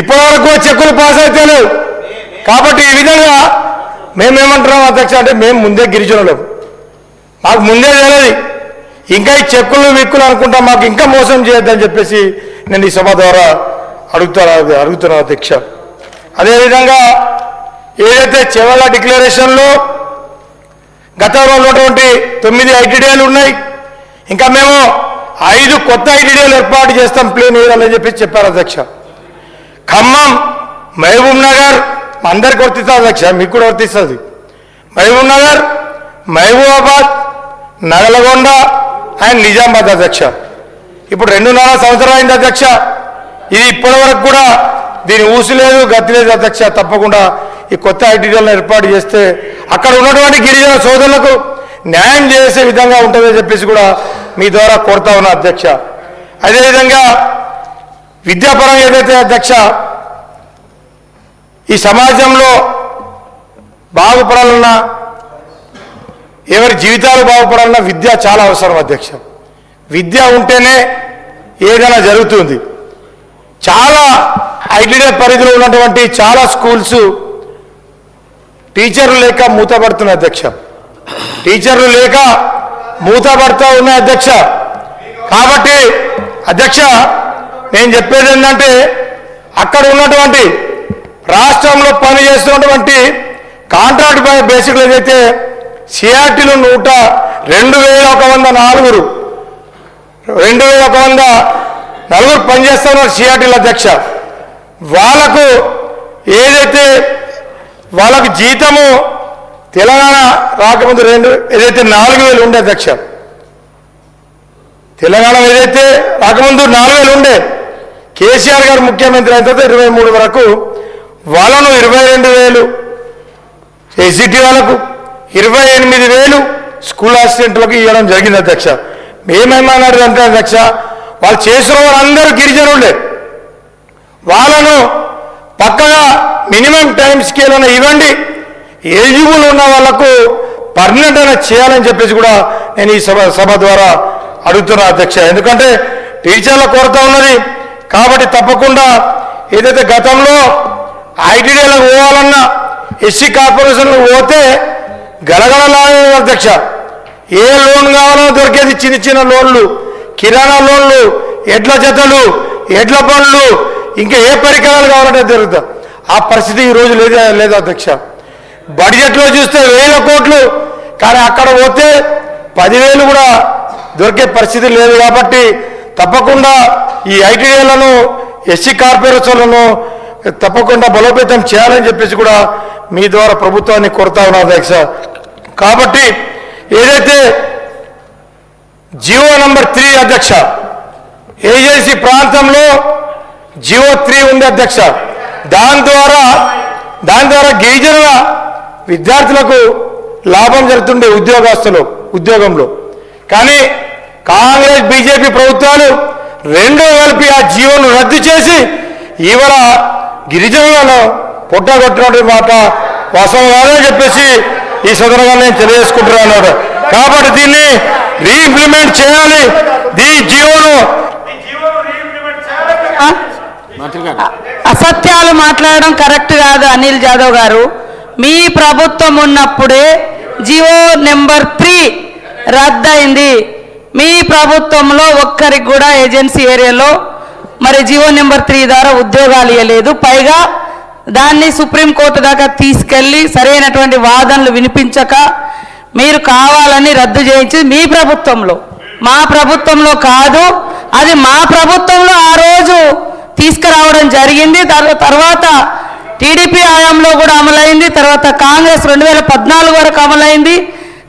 ఇప్పటివరకు చెక్కులు పాస్ అయితే లేవు. కాబట్టి ఈ విధంగా మేమేమంటున్నాం అధ్యక్ష అంటే, మేము ముందే గిరిజనులు, మాకు ముందే తెలియదు, ఇంకా ఈ చెక్కులు విక్కులు అనుకుంటా మాకు ఇంకా మోసం చేయొద్దని చెప్పేసి నేను ఈ సభ ద్వారా అడుగుతున్నాను అధ్యక్ష. అదేవిధంగా ఏదైతే చెవెళ్ళ డిక్లరేషన్లో గతంలో ఉన్నటువంటి 9 ఐటీడీఏలు ఉన్నాయి, ఇంకా మేము 5 కొత్త ఐటీడీఏలు ఏర్పాటు చేస్తాం ప్లేన్ ఏరియాలని చెప్పి చెప్పారు అధ్యక్ష. ఖమ్మం, మహబూబ్ నగర్ అందరికి వర్తిస్తుంది అధ్యక్ష, మీకు కూడా వర్తిస్తుంది. మహబూబ్ నగర్, మహబూబాబాద్, నగలగొండ అండ్ నిజామాబాద్ అధ్యక్ష. ఇప్పుడు 2.5 సంవత్సరాలు అయింది అధ్యక్ష. ఇది ఇప్పటి వరకు కూడా దీని ఊసి లేదు, గతి లేదు అధ్యక్ష. తప్పకుండా ఈ కొత్త ఐటీడీలను ఏర్పాటు చేస్తే అక్కడ ఉన్నటువంటి గిరిజన సోదరులకు న్యాయం చేసే విధంగా ఉంటుందని చెప్పేసి కూడా మీ ద్వారా కోరుతా ఉన్నా అధ్యక్ష. అదేవిధంగా విద్యాపరంగా ఏదైతే అధ్యక్ష ఈ సమాజంలో బాగుపడాలన్నా, ఎవరి జీవితాలు బాగుపడాలన్నా విద్య చాలా అవసరం అధ్యక్ష. విద్య ఉంటేనే ఏదైనా జరుగుతుంది. చాలా ఐటీడీ పరిధిలో ఉన్నటువంటి చాలా స్కూల్స్ టీచర్లు లేక మూతపడుతున్నాయి అధ్యక్ష. టీచర్లు లేక మూతపడుతూ ఉన్నాయి అధ్యక్ష. కాబట్టి అధ్యక్ష నేను చెప్పేది ఏంటంటే, అక్కడ ఉన్నటువంటి రాష్ట్రంలో పనిచేస్తున్నటువంటి కాంట్రాక్ట్ బేసిక్లు ఏదైతే సిఆర్టీలు 2104 పనిచేస్తున్నారు సిఆర్టీల అధ్యక్ష. వాళ్ళకు ఏదైతే వాళ్ళకు జీతము తెలంగాణ రాకముందు ఏదైతే 4,000 ఉండే అధ్యక్ష, తెలంగాణ ఏదైతే రాకముందు 4,000 ఉండే, కేసీఆర్ గారు ముఖ్యమంత్రి అయిన తర్వాత 23 వరకు వాళ్ళను 22,000 ఎస్జిటి వాళ్ళకు, 28,000 స్కూల్ అసిస్టెంట్లకు ఇవ్వడం జరిగింది అధ్యక్ష. మేమేమన్నాడు అంటే అధ్యక్ష, వాళ్ళు చేసిన వాళ్ళందరూ గిరిజనులే, వాళ్ళను పక్కగా మినిమం టైం స్కేల్ అన్న ఇవ్వండి, ఎలిజిబుల్ ఉన్న వాళ్ళకు పర్మనెంట్ అయినా చేయాలని చెప్పేసి కూడా నేను ఈ సభ ద్వారా అడుగుతున్నా అధ్యక్ష. ఎందుకంటే టీచర్ల కొరత ఉన్నది కాబట్టి తప్పకుండా ఏదైతే గతంలో ఐటీడీలకు పోవాలన్నా ఎస్సీ కార్పొరేషన్లకు పోతే గలగలలాగే అధ్యక్ష. ఏ లోన్ కావాలో దొరికేది, చిన్న చిన్న లోన్లు, కిరాణా లోన్లు, ఎడ్ల జతలు, ఎడ్ల పనులు, ఇంకా ఏ పరికరాలు కావాలంటే దొరుకుతాయి. ఆ పరిస్థితి ఈరోజు లేదు అధ్యక్ష. బడ్జెట్లో చూస్తే 1,000 కోట్లు, కానీ అక్కడ పోతే 10,000 కూడా దొరికే పరిస్థితి లేదు. కాబట్టి తప్పకుండా ఈ ఐటీడీలను, ఎస్సీ కార్పొరేషన్లను తప్పకుండా బలోపేతం చేయాలని చెప్పేసి కూడా మీ ద్వారా ప్రభుత్వాన్ని కోరుతా ఉన్నా అధ్యక్ష. కాబట్టి ఏదైతే జియో నంబర్ 3 అధ్యక్ష, ఏజెన్సీ ప్రాంతంలో జియో 3 ఉంది అధ్యక్ష. దాని ద్వారా గిరిజనుల విద్యార్థులకు లాభం జరుగుతుండే ఉద్యోగంలో. కానీ కాంగ్రెస్ బీజేపీ ప్రభుత్వాలు రెండో కలిపి ఆ జియోను రద్దు చేసి ఇవాళ గిరిజనులను పొట్టగొట్టినటువంటి మాట వాస్తవం కాదని చెప్పేసి ఈ సందర్భంగా నేను తెలియజేసుకుంటున్నాను. కాబట్టి దీన్ని రీఇంప్లిమెంట్ చేయాలి. ఈ జియోను మంత్రి గారు అసత్యాలు మాట్లాడడం కరెక్ట్ కాదు అనిల్ జాదవ్ గారు. మీ ప్రభుత్వం ఉన్నప్పుడే జియో నెంబర్ 3 రద్దయింది. మీ ప్రభుత్వంలో ఒక్కరికి కూడా ఏజెన్సీ ఏరియాలో మరి జియో నెంబర్ 3 ద్వారా ఉద్యోగాలు ఇవ్వలేదు. పైగా దాన్ని సుప్రీంకోర్టు దాకా తీసుకెళ్ళి సరైనటువంటి వాదనలు వినిపించక మీరు కావాలని రద్దు చేయించి మీ ప్రభుత్వంలో, మా ప్రభుత్వంలో కాదు, అది మా ప్రభుత్వంలో ఆ రోజు తీసుకురావడం జరిగింది. తర్వాత టీడీపీ హయాంలో కూడా అమలైంది, తర్వాత కాంగ్రెస్ 2014 వరకు అమలైంది.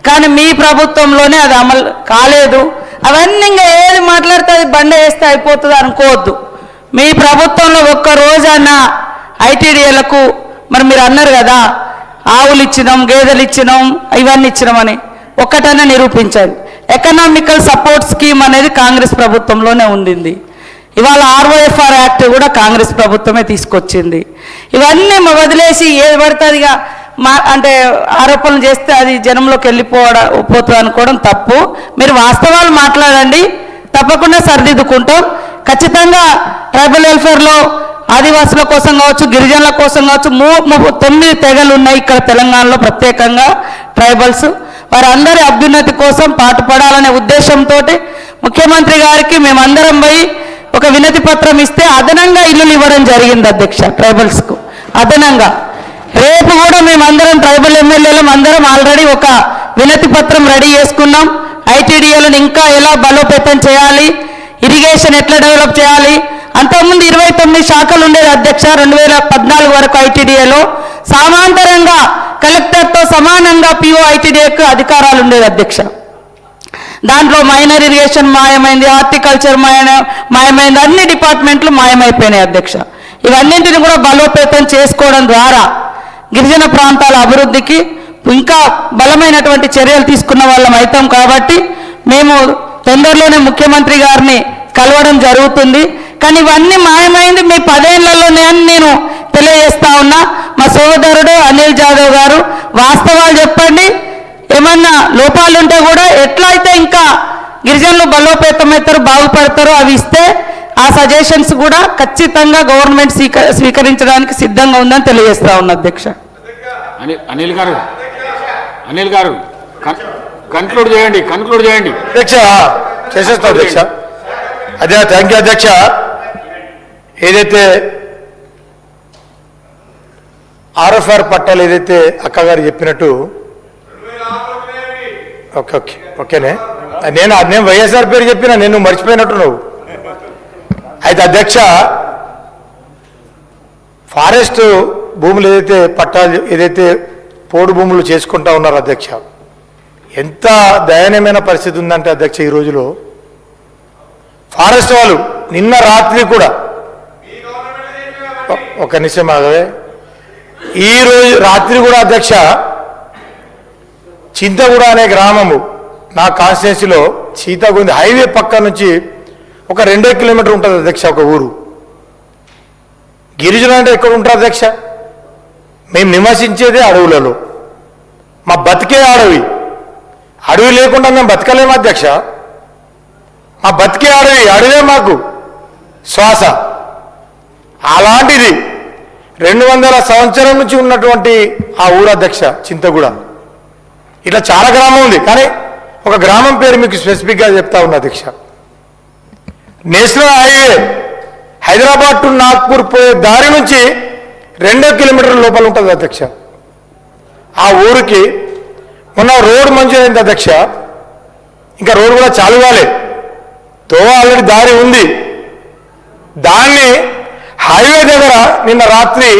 కానీ మీ ప్రభుత్వంలోనే అది అమలు కాలేదు. అవన్నీ ఇంకా ఏది మాట్లాడితే అది బండ వేస్తే అయిపోతుంది అనుకోవద్దు. మీ ప్రభుత్వంలో ఒక్క రోజన్నా ఐటీడీఏలకు మరి మీరు అన్నారు కదా, ఆవులు ఇచ్చినాం, గేదెలు ఇచ్చినాం, ఇవన్నీ ఇచ్చినామని ఒక్కటన్నా నిరూపించండి. ఎకనామికల్ సపోర్ట్ స్కీమ్ అనేది కాంగ్రెస్ ప్రభుత్వంలోనే ఉండింది. ఇవాళ ROFR యాక్ట్ కూడా కాంగ్రెస్ ప్రభుత్వమే తీసుకొచ్చింది. ఇవన్నీ వదిలేసి ఏది పడుతుందిగా అంటే ఆరోపణలు చేస్తే అది జనంలోకి పోతుంది అనుకోవడం తప్పు. మీరు వాస్తవాలు మాట్లాడండి, తప్పకుండా సరిదిద్దుకుంటాం. ఖచ్చితంగా ట్రైబల్ వెల్ఫేర్లో ఆదివాసుల కోసం కావచ్చు, గిరిజనుల కోసం కావచ్చు, 9 తెగలు ఉన్నాయి ఇక్కడ తెలంగాణలో, ప్రత్యేకంగా ట్రైబల్స్. వారందరి అభ్యున్నతి కోసం పాటుపడాలనే ఉద్దేశంతో ముఖ్యమంత్రి గారికి మేమందరం పోయి ఒక వినతి పత్రం ఇస్తే అదనంగా ఇల్లులు ఇవ్వడం జరిగింది అధ్యక్ష. ట్రైబల్స్కు అదనంగా రేపు కూడా మేమందరం ట్రైబల్ ఎమ్మెల్యేలం అందరం ఆల్రెడీ ఒక వినతి పత్రం రెడీ చేసుకున్నాం. ఐటీడీఏలను ఇంకా ఎలా బలోపేతం చేయాలి, ఇరిగేషన్ ఎట్లా డెవలప్ చేయాలి. అంతకుముందు 29 శాఖలు ఉండేది అధ్యక్ష. 2014 వరకు ఐటీడీఏలో సమాంతరంగా కలెక్టర్తో సమానంగా PO ఐటీడీఏకు అధికారాలు ఉండేది అధ్యక్ష. దాంట్లో మైనర్ ఇరిగేషన్ మాయమైంది, హార్టికల్చర్ మాయమైంది, అన్ని డిపార్ట్మెంట్లు మాయమైపోయినాయి అధ్యక్ష. ఇవన్నింటిని కూడా బలోపేతం చేసుకోవడం ద్వారా గిరిజన ప్రాంతాల అభివృద్ధికి ఇంకా బలమైనటువంటి చర్యలు తీసుకున్న వాళ్ళం అవుతాం. కాబట్టి మేము తొందరలోనే ముఖ్యమంత్రి గారిని కలవడం జరుగుతుంది. కానీ ఇవన్నీ మాయమైంది మీ 10 ఏళ్లలోనే అని నేను తెలియజేస్తా ఉన్నా. మా సోదరుడు అనిల్ జాదవ్ గారు వాస్తవాలు చెప్పండి, ఏమన్నా లోపాలు ఉంటే కూడా ఎట్లయితే ఇంకా గిరిజనులు బలోపేతమవుతారు, బాగుపడతారో అవి ఇస్తే ఆ సజెషన్స్ కూడా ఖచ్చితంగా గవర్నమెంట్ స్వీకరించడానికి సిద్ధంగా ఉందని తెలియజేస్తా ఉన్నా అధ్యక్ష. అనిల్ గారు కన్క్లూడ్ చేయండి అధ్యక్ష. చేసేస్తా అధ్యక్ష. అదే థ్యాంక్ యూ అధ్యక్ష. ఏదైతే RFR పట్టాలు ఏదైతే అక్కగారు చెప్పినట్టు ఓకేనే, నేను వైఎస్ఆర్ పేరు చెప్పినా, నేను మర్చిపోయినట్టు నువ్వు. అయితే అధ్యక్ష, ఫారెస్ట్ భూములు ఏదైతే పట్టాలు ఏదైతే పోడు భూములు చేసుకుంటా ఉన్నారు అధ్యక్ష, ఎంత దయనీయమైన పరిస్థితి ఉందంటే అధ్యక్ష, ఈ రోజులో ఫారెస్ట్ వాళ్ళు నిన్న రాత్రి కూడా ఒక నిమిషం ఆగవే, ఈ రోజు రాత్రి కూడా అధ్యక్ష చింతగూడ అనే గ్రామము నా కాన్స్టిట్యున్సీలో సీతాగుంది హైవే పక్క నుంచి ఒక 2 కిలోమీటర్ ఉంటుంది అధ్యక్ష. ఒక ఊరు గిరిజన అంటే ఎక్కడ ఉంటారు అధ్యక్ష? మేము నివసించేదే అడవులలో, మా బతికే అడవి. అడవి లేకుండా మేము బతకలేము అధ్యక్ష. మా బతికే అడవి, అడవే మాకు శ్వాస. అలాంటిది 200 సంవత్సరం నుంచి ఉన్నటువంటి ఆ ఊరు అధ్యక్ష చింతగూడ. ఇట్లా చాలా గ్రామం ఉంది, కానీ ఒక గ్రామం పేరు మీకు స్పెసిఫిక్గా చెప్తా ఉన్నా అధ్యక్ష. National highway Hyderabad to Nagpur పోయే దారి నుంచి 2 కిలోమీటర్ల లోపల ఉంటుంది అధ్యక్ష. ఆ ఊరికి మొన్న రోడ్డు మంజూరైంది అధ్యక్ష. ఇంకా రోడ్డు కూడా చాలు కాలే, తోవ ఆల్రెడీ దారి ఉంది. దాన్ని హైవే దగ్గర నిన్న రాత్రి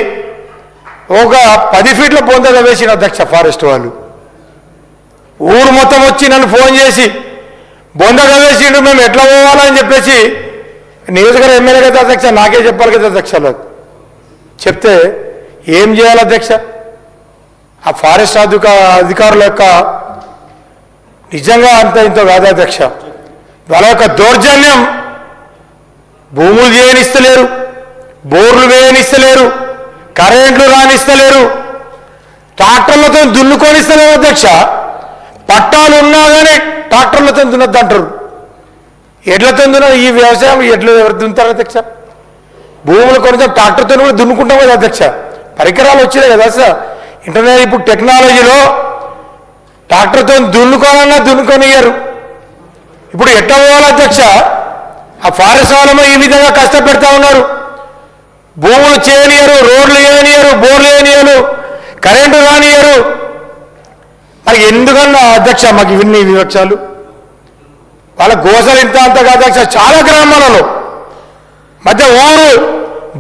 ఒక 10 ఫీట్ల పొందగా వేసిన అధ్యక్ష ఫారెస్ట్ వాళ్ళు. ఊరు మొత్తం వచ్చి నన్ను ఫోన్ చేసి బొందగా వేసిండు, మేము ఎట్లా పోవాలని చెప్పేసి నియోజకవర్గ ఎమ్మెల్యే కదా అధ్యక్ష, నాకే చెప్పాలి కదా అధ్యక్ష. చెప్తే ఏం చేయాలి అధ్యక్ష? ఆ ఫారెస్ట్ అధికారుల యొక్క నిజంగా అంత ఇంత కాదు అధ్యక్ష. వాళ్ళ యొక్క దౌర్జన్యం, భూములు చేయనిస్తలేరు, బోర్లు వేయనిస్తలేరు, కరెంట్లు రానిస్తలేరు, ట్రాక్టర్లతో దున్నుకొనిస్తలేరు అధ్యక్ష. పట్టాలు ఉన్నా కానీ ట్రాక్టర్లతో దున్నద్దు అంటారు. ఎడ్లతో దున్నారు ఈ వ్యవసాయం, ఎడ్లు ఎవరు దున్నుతారు అధ్యక్ష? భూములు కొంచెం ట్రాక్టర్తో కూడా దున్నుకుంటాం కదా అధ్యక్ష. పరికరాలు వచ్చినాయి కదా సార్, ఇంటర్నెట్ ఇప్పుడు టెక్నాలజీలో ట్రాక్టర్తో దున్నుకోవాలన్నా దున్నుకొనియ్యారు. ఇప్పుడు ఎట్లా పోవాలి అధ్యక్ష? ఆ ఫారెస్ట్ వాళ్ళమో ఈ విధంగా కష్టపెడతా ఉన్నారు. భూములు చేయనియరు, రోడ్లు చేయనియరు, బోర్లు చేయనియరు, కరెంటు రానియరు. మరి ఎందుకన్నా అధ్యక్ష మాకు ఇవన్నీ వివక్షాలు? వాళ్ళ గోసలు ఇంత అంత కాదు అధ్యక్ష. చాలా గ్రామాలలో మధ్య ఊరు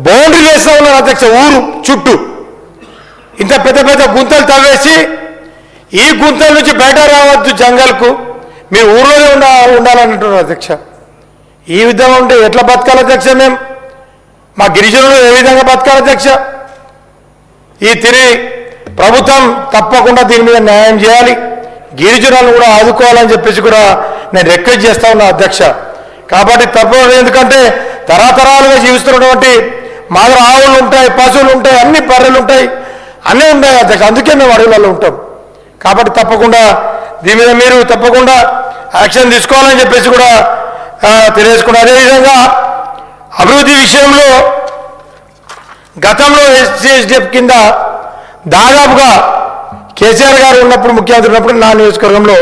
బౌండరీలు వేస్తూ ఉన్నారు అధ్యక్ష. ఊరు చుట్టూ ఇంత పెద్ద పెద్ద గుంతలు తవ్వేసి, ఈ గుంతల నుంచి బయట రావద్దు జంగల్కు, మీ ఊర్లోనే ఉండాలంటున్నారు అధ్యక్ష. ఈ విధంగా ఉంటే ఎట్లా బతకాలి అధ్యక్ష? మేము మా గిరిజనులు ఏ విధంగా బతకాలి అధ్యక్ష? ఈ తిరిగి ప్రభుత్వం తప్పకుండా దీని మీద న్యాయం చేయాలి, గిరిజనులను కూడా ఆదుకోవాలని చెప్పేసి కూడా నేను రిక్వెస్ట్ చేస్తా ఉన్నా అధ్యక్ష. కాబట్టి తప్పదు, ఎందుకంటే తరతరాలుగా జీవిస్తున్నటువంటి మా దగ్గర ఆవులు ఉంటాయి, పశువులు ఉంటాయి, అన్ని బర్రెలు ఉంటాయి, అన్నీ ఉంటాయి అధ్యక్ష. అందుకే మేము అడవులలో ఉంటాం. కాబట్టి తప్పకుండా దీని మీద మీరు తప్పకుండా యాక్షన్ తీసుకోవాలని చెప్పేసి కూడా తెలియజేసుకున్నాం. అదేవిధంగా అభివృద్ధి విషయంలో గతంలో ఎస్సీఎస్డిఎఫ్ కింద దాదాపుగా కేసీఆర్ గారు ఉన్నప్పుడు, ముఖ్యమంత్రి ఉన్నప్పుడు నా నియోజకవర్గంలో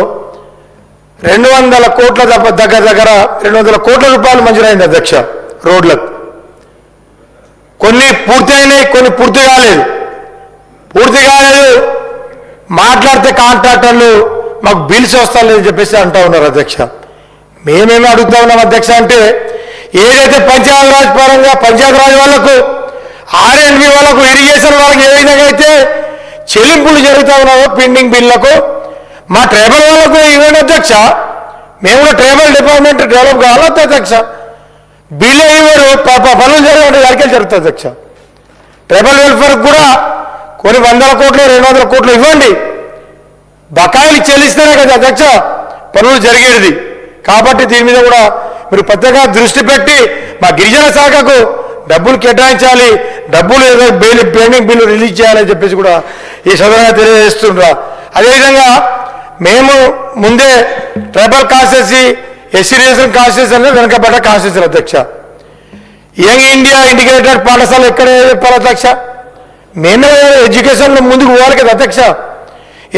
200 కోట్ల దగ్గర 200 కోట్ల రూపాయలు మంజూరైంది అధ్యక్ష రోడ్లకు. కొన్ని పూర్తి అయినాయి, కొన్ని పూర్తి కాలేదు. పూర్తి కాలేదు మాట్లాడితే కాంట్రాక్టర్లు మాకు బిల్స్ వస్తాయని చెప్పేసి అంటూ ఉన్నారు అధ్యక్ష. మేమేమో అడుగుతా ఉన్నాం అధ్యక్ష అంటే, ఏదైతే పంచాయతీరాజ్ పరంగా పంచాయతీరాజ్ వాళ్లకు, ఆర్ఎండ్బి వాళ్ళకు, ఇరిగేషన్ వాళ్ళకి ఏ విధంగా అయితే చెల్లింపులు జరుగుతూ ఉన్నాయో పెండింగ్ బిల్లకు, మా ట్రైబల్ వాళ్ళకు ఇవ్వండి అధ్యక్ష. మేము కూడా ట్రైబల్ డిపార్ట్మెంట్ డెవలప్ కావాలి అధ్యక్ష. బిల్లు ఇవ్వరు, పనులు జరగండి ఎక్కడికి జరుగుతుంది అధ్యక్ష. ట్రైబల్ వెల్ఫేర్కి కూడా కొన్ని 100 కోట్లు 200 కోట్లు ఇవ్వండి, బకాయిలు చెల్లిస్తేనే కదా అధ్యక్ష పనులు జరిగేది. కాబట్టి దీని మీద కూడా మీరు పెద్దగా దృష్టి పెట్టి మా గిరిజన శాఖకు డబ్బులు కేటాయించాలి, డబ్బులు ఏదో పెండింగ్ బిల్లు రిలీజ్ చేయాలని చెప్పేసి కూడా ఈ సదనంగా తెలియజేస్తుండ్రా. అదేవిధంగా మేము ముందే tribal constituency, SC reservation constituency అనేది వెనకబడ్డ కాన్స్టిట్యూన్సీ అధ్యక్ష. యంగ్ ఇండియా ఇంటిగ్రేటెడ్ పాఠశాల ఎక్కడ చెప్పాలి అధ్యక్ష? మేమే ఎడ్యుకేషన్లో ముందుకు పోవాలి కదా అధ్యక్ష.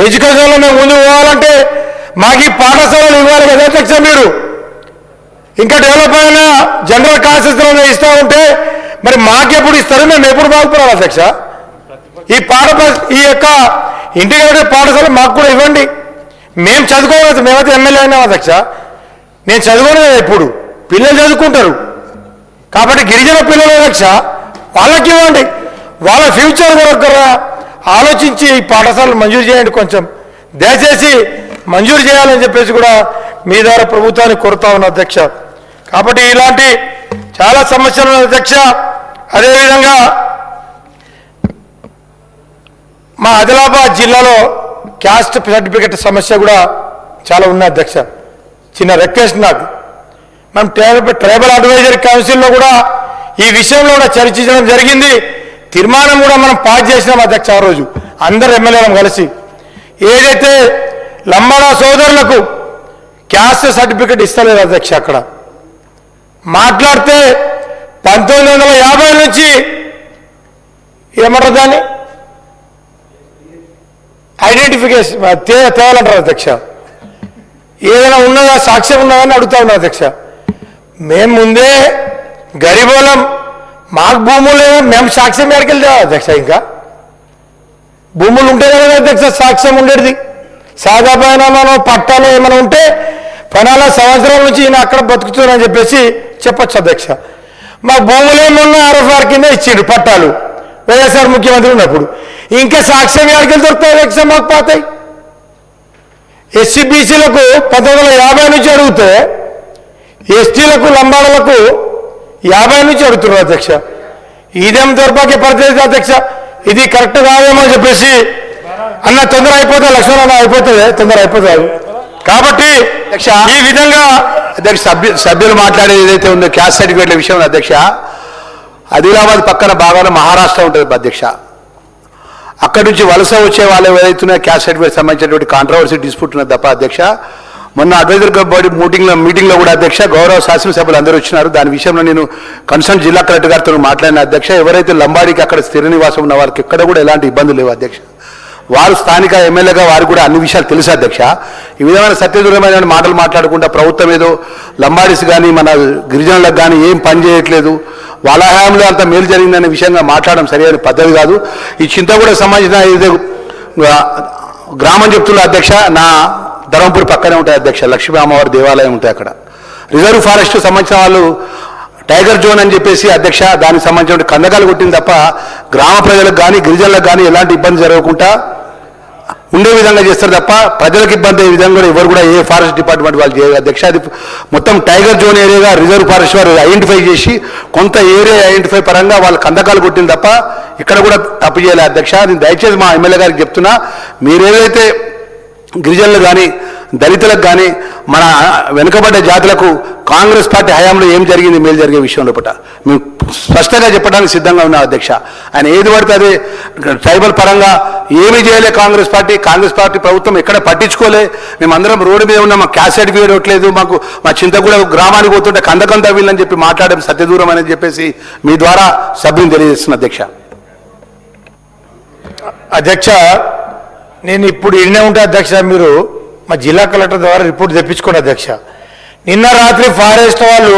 ఎడ్యుకేషన్లో మేము ముందుకు పోవాలంటే మాకు ఈ పాఠశాలలు ఇవ్వాలి కదా అధ్యక్ష. మీరు ఇంకా డెవలప్ అయిన జనరల్ కాన్స్టిట్యూన్సీలో ఇస్తూ ఉంటే మరి మాకెప్పుడు ఇస్తారు? మేము ఎప్పుడు బాగుపడాలి అధ్యక్ష? ఈ యొక్క ఇంటిగ్రేటెడ్ పాఠశాల మాకు కూడా ఇవ్వండి. మేము చదువుకోవాలి, మేమైతే ఎమ్మెల్యే అయినాం అధ్యక్ష. నేను చదువుకోను కదా, ఇప్పుడు పిల్లలు చదువుకుంటారు. కాబట్టి గిరిజన పిల్లల అధ్యక్ష వాళ్ళకి ఇవ్వండి, వాళ్ళ ఫ్యూచర్ కొరకు ఆలోచించి ఈ పాఠశాలను మంజూరు చేయండి. కొంచెం దయచేసి మంజూరు చేయాలని చెప్పేసి కూడా మీ ద్వారా ప్రభుత్వాన్ని కోరుతా ఉన్నా అధ్యక్ష. కాబట్టి ఇలాంటి చాలా సమస్యలు ఉన్నాయి అధ్యక్ష. అదేవిధంగా మా ఆదిలాబాద్ జిల్లాలో క్యాస్ట్ సర్టిఫికెట్ సమస్య కూడా చాలా ఉంది అధ్యక్ష. చిన్న రిక్వెస్ట్ నాకు, మనం ట్రైబల్ అడ్వైజరీ కౌన్సిల్లో కూడా ఈ విషయంలో కూడా చర్చించడం జరిగింది. తీర్మానం కూడా మనం పాస్ చేసినాం అధ్యక్ష. ఆ రోజు అందరు ఎమ్మెల్యేలను కలిసి ఏదైతే లంబాడా సోదరులకు క్యాస్ట్ సర్టిఫికెట్ ఇస్తలేదు అధ్యక్ష. అక్కడ మాట్లాడితే 1950 నుంచి ఏమంటారు దాన్ని ఐడెంటిఫికేషన్ తేవాలంటారు అధ్యక్ష. ఏదైనా ఉన్నదా, సాక్ష్యం ఉన్నదని అడుగుతా ఉన్నా అధ్యక్ష. మేము ముందే గరీబోళం, మాకు భూములు లేవు, మేము సాక్ష్యం ఎక్కడికి అధ్యక్ష. ఇంకా భూములు ఉంటే కదా అధ్యక్ష సాక్ష్యం ఉండేది. సాదా పైన పట్టాలు ఏమైనా ఉంటే 14 సంవత్సరాల నుంచి ఈయన అక్కడ బతుకుతున్నారని చెప్పేసి చెప్పచ్చు అధ్యక్ష. మా భూములేమన్నా RFR కింద ఇచ్చిండు పట్టాలు వైఎస్ఆర్ ముఖ్యమంత్రి ఉన్నప్పుడు. ఇంకా సాక్ష్యం ఎక్కడికి దొరుకుతాయి అధ్యక్ష? మాకు పోతాయి. SC/BCలకు 1950 నుంచి అడిగితే STలకు లంబాడలకు 50 నుంచి అడుగుతున్నారు అధ్యక్ష. ఇదేం దౌర్భాగ్య పరిస్థితి అధ్యక్ష. ఇది కరెక్ట్ కాదేమో అని చెప్పేసి అన్న తొందర అయిపోతుంది, లక్ష్మణ అన్న అయిపోతుంది, తొందర అయిపోతుంది. కాబట్టి అధ్యక్ష, ఈ విధంగా అధ్యక్ష సభ్యులు మాట్లాడేది ఏదైతే ఉందో క్యాస్ట్ సర్టిఫికేట్ల విషయంలో అధ్యక్ష, ఆదిలాబాద్ పక్కన భాగాన మహారాష్ట్ర ఉంటుంది అధ్యక్ష. అక్కడి నుంచి వలస వచ్చే వాళ్ళు ఏదైతున్నాయో క్యాస్ట్ సర్టిఫికేట్ సంబంధించినటువంటి కాంట్రవర్సీ డిస్ప్యూట్ ఉన్నది తప్ప అధ్యక్ష. మొన్న అడ్వైజర్ బాడీ మీటింగ్లో కూడా అధ్యక్ష గౌరవ శాసనసభ్యులు అందరూ వచ్చినారు. దాని విషయంలో నేను కన్సర్న్ జిల్లా కలెక్టర్ గారితో మాట్లాడిన అధ్యక్ష. ఎవరైతే లంబాడీకి అక్కడ స్థిర నివాసం ఉన్న వారికి ఎక్కడ కూడా ఎలాంటి ఇబ్బందులు లేవు అధ్యక్ష. వారు స్థానిక ఎమ్మెల్యేగా వారు కూడా అన్ని విషయాలు తెలుసు అధ్యక్ష. ఈ విధమైన సత్యదూరమైన మాటలు మాట్లాడుకుంటా ప్రభుత్వం ఏదో లంబాడీస్ కానీ మన గిరిజనులకు కానీ ఏం పని చేయట్లేదు, వాళ్ళ హయాంలో అంత మేలు జరిగిందనే విషయంగా మాట్లాడడం సరైన పద్ధతి కాదు. ఈ చింతగూడకు సంబంధించిన ఏదో గ్రామం చెప్తున్న అధ్యక్ష, నా ధర్మపురి పక్కనే ఉంటాయి అధ్యక్ష. లక్ష్మీ అమ్మవారి దేవాలయం ఉంటాయి అక్కడ. రిజర్వ్ ఫారెస్ట్ సంబంధించిన వాళ్ళు టైగర్ జోన్ అని చెప్పేసి అధ్యక్ష దానికి సంబంధించిన కందకాలు కొట్టింది తప్ప గ్రామ ప్రజలకు కానీ గిరిజనులకు కానీ ఎలాంటి ఇబ్బంది జరగకుండా ఉండే విధంగా చేస్తారు తప్ప ప్రజలకు ఇబ్బంది అయ్యే విధంగా ఎవరు కూడా ఏ ఫారెస్ట్ డిపార్ట్మెంట్ వాళ్ళు చేయరు అధ్యక్ష. అది మొత్తం టైగర్ జోన్ ఏరియాగా రిజర్వ్ ఫారెస్ట్ వారు ఐడెంటిఫై చేసి కొంత ఏరియా ఐడెంటిఫై పరంగా వాళ్ళు కందకాలు కొట్టింది తప్ప ఇక్కడ కూడా తప్పు చేయలేదు అధ్యక్ష. నేను దయచేసి మా ఎమ్మెల్యే గారికి చెప్తున్నా, మీరేదైతే గిరిజనులు కానీ దళితులకు కానీ మన వెనుకబడ్డ జాతులకు కాంగ్రెస్ పార్టీ హయాంలో ఏం జరిగింది మేలు జరిగే విషయంలో పట్ల మేము స్పష్టంగా చెప్పడానికి సిద్ధంగా ఉన్నాం అధ్యక్ష. ఆయన ఏది పడితే అదే ట్రైబల్ పరంగా ఏమీ చేయలే కాంగ్రెస్ పార్టీ ప్రభుత్వం ఎక్కడ పట్టించుకోలే. మేమందరం రోడ్డు మీద ఉన్నాం, మాకు క్యాస్ట్ సర్టిఫికేట్ ఇవ్వట్లేదు, మాకు మా చింతగూడ గ్రామానికి పోతుంటే కందకం తవ్విలని చెప్పి మాట్లాడడం సత్యదూరం అని చెప్పేసి మీ ద్వారా సభ్యుని తెలియజేస్తున్న అధ్యక్ష. అధ్యక్ష నేను ఇప్పుడు ఇన్నే ఉంటా అధ్యక్ష. మీరు మా జిల్లా కలెక్టర్ ద్వారా రిపోర్ట్ తెప్పించుకోండి అధ్యక్ష. నిన్న రాత్రి ఫారెస్ట్ వాళ్ళు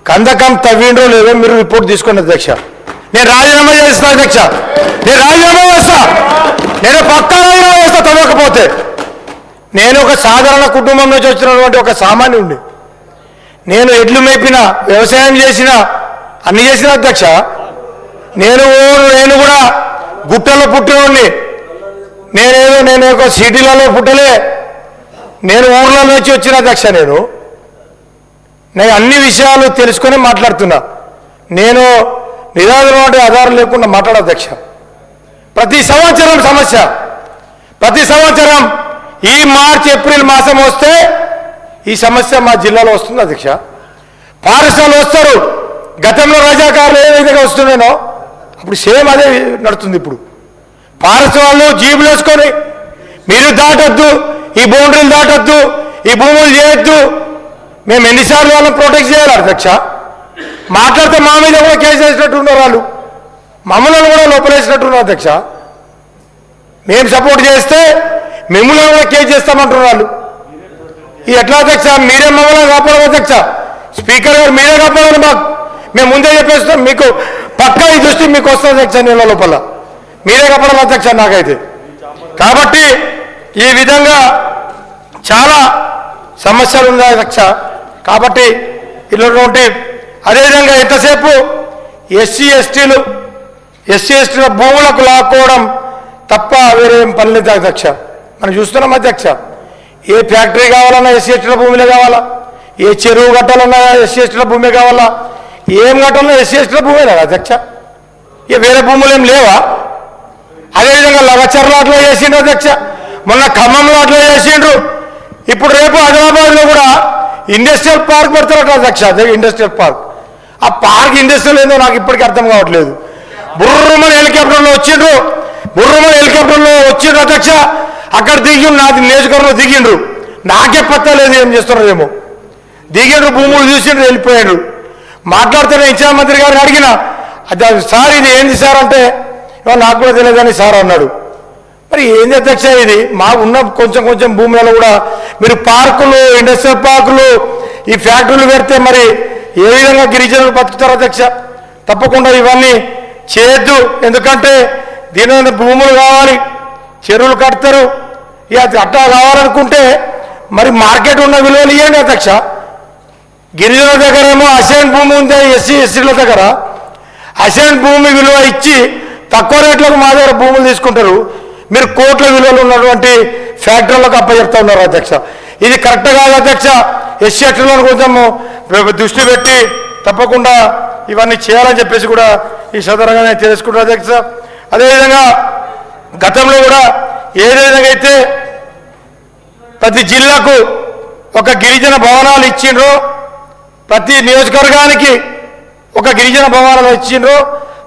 కందకం తవ్విండ్రో లేదో మీరు రిపోర్ట్ తీసుకోండి అధ్యక్ష. నేను రాజీనామా చేస్తా అధ్యక్ష, నేను రాజీనామా చేస్తా, నేను పక్కా రాజీనామా చేస్తా తవ్వకపోతే. నేను ఒక సాధారణ కుటుంబం నుంచి వచ్చినటువంటి ఒక సామాన్యుడిని. నేను ఎడ్లు మేపిన, వ్యవసాయం చేసిన, అన్ని చేసిన అధ్యక్ష. నేను కూడా గుట్టలో పుట్టినోడిని. నేను ఒక సిటీలలో పుట్టలే, నేను ఊర్లో నుంచి వచ్చిన అధ్యక్ష. నేను అన్ని విషయాలు తెలుసుకొని మాట్లాడుతున్నా. నేను నిరాధారమైన ఆధారం లేకుండా మాట్లాడ అధ్యక్ష. ప్రతి సంవత్సరం సమస్య, ప్రతి సంవత్సరం ఈ మార్చి ఏప్రిల్ మాసం వస్తే ఈ సమస్య మా జిల్లాలో వస్తుంది అధ్యక్ష. పాఠశాలలు వస్తారు, గతంలో రజాకారులు ఏ విధంగా వస్తున్నానో అప్పుడు సేమ్ అదే నడుస్తుంది. ఇప్పుడు పాఠశాలలు జీబులు వేసుకొని మీరు దాటొద్దు, ఈ బౌండరీలు దాటొద్దు, ఈ భూములు చేయొద్దు. మేము ఎన్నిసార్లు వాళ్ళని ప్రొటెక్ట్ చేయాలి అధ్యక్ష? మాట్లాడితే మా మీద కూడా కేసు వేసినట్టు ఉన్నారు వాళ్ళు, మమ్మల్ని కూడా లోపలేసినట్టున్నారు అధ్యక్ష. మేము సపోర్ట్ చేస్తే మిమ్మల్ని కూడా కేసు చేస్తామంటున్నారు వాళ్ళు. ఇది ఎట్లా అధ్యక్ష? మీరే మమ్మల్ని కాపాడాలి అధ్యక్ష. స్పీకర్ గారు మీరే కాపాడాలి మాకు. మేము ముందే చెప్పేస్తాం, మీకు పక్కా ఈ దృష్టి మీకు వస్తుంది అధ్యక్ష. నీళ్ళ లోపల మీరే కాపాడాలి అధ్యక్ష నాకైతే. కాబట్టి ఈ విధంగా చాలా సమస్యలు ఉన్నాయి అధ్యక్ష. కాబట్టి ఇలాంటి అదేవిధంగా ఎంతసేపు ఎస్సీ ఎస్టీల భూములకు లాక్కోవడం తప్ప వేరేం పని లేదు అధ్యక్ష. మనం చూస్తున్నాం అధ్యక్ష, ఏ ఫ్యాక్టరీ కావాలన్నా ఎస్సీ ఎస్టీల భూములే కావాలా, ఏ చెరువు కట్టాలన్నా ఎస్సీ ఎస్టీల భూమే కావాలా, ఏం కట్టాలన్నా ఎస్సీ ఎస్టీల భూమే కదా అధ్యక్ష. ఇక వేరే భూములు ఏం లేవా? అదేవిధంగా లగచర్లు అట్లా చేసిండ్రు అధ్యక్ష, మొన్న ఖమ్మంలో అట్లా చేసిండ్రు. ఇప్పుడు రేపు ఆదిలాబాద్లో కూడా ఇండస్ట్రియల్ పార్క్ పెడతారట అధ్యక్ష. ఇండస్ట్రియల్ పార్క్, ఆ పార్క్ ఇండస్ట్రియల్ ఏందో నాకు ఇప్పటికీ అర్థం కావట్లేదు. బుర్రమని హెలికాప్టర్లో వచ్చిండ్రు, బుర్రమని హెలికాప్టర్లో వచ్చిండ్రు అధ్యక్ష. అక్కడ దిగి నాది నియోజకవర్గంలో దిగిండ్రు, నాకే పత్తా లేదు ఏం చేస్తున్నారేమో. దిగిండ్రు, భూములు చూసిండ్రు, వెళ్ళిపోయాడు. మాట్లాడుతున్న ఇన్ఛార్జ్ మంత్రి గారిని అడిగిన, అది సార్ ఇది ఏంది సార్ అంటే నాకు కూడా తెలియదని సార్ అన్నాడు. మరి ఏంది అధ్యక్ష ఇది? మాకు ఉన్న కొంచెం కొంచెం భూములలో కూడా మీరు పార్కులు, ఇండస్ట్రియల్ పార్కులు, ఈ ఫ్యాక్టరీలు పెడితే మరి ఏ విధంగా గిరిజనులు బతుకుతారు అధ్యక్ష? తప్పకుండా ఇవన్నీ చేయొద్దు. ఎందుకంటే దీని భూములు కావాలి, చెరువులు కడతారు. ఇక అట్లా కావాలనుకుంటే మరి మార్కెట్ ఉన్న విలువలు ఇవ్వండి అధ్యక్ష. గిరిజనుల దగ్గర ఏమో అసైన్ భూమి ఉంది, ఎస్సీ ఎస్సీల దగ్గర అసైన్ భూమి విలువ ఇచ్చి తక్కువ రేట్లకు మా దగ్గర భూములు తీసుకుంటారు. మీరు కోట్ల విలువలు ఉన్నటువంటి ఫ్యాక్టరీలకు అప్పచెప్తా ఉన్నారు అధ్యక్ష. ఇది కరెక్ట్ కాదు అధ్యక్ష. ఎస్సీ ఎస్టీలను కొంచెం దృష్టి పెట్టి తప్పకుండా ఇవన్నీ చేయాలని చెప్పేసి కూడా ఈ సందర్భంగా నేను తెలుసుకుంటాను అధ్యక్ష. అదేవిధంగా గతంలో కూడా ఏ విధంగా అయితే ప్రతి జిల్లాకు ఒక గిరిజన భవనాలు ఇచ్చిండ్రో, ప్రతి నియోజకవర్గానికి ఒక గిరిజన భవనాలు ఇచ్చిండ్రో,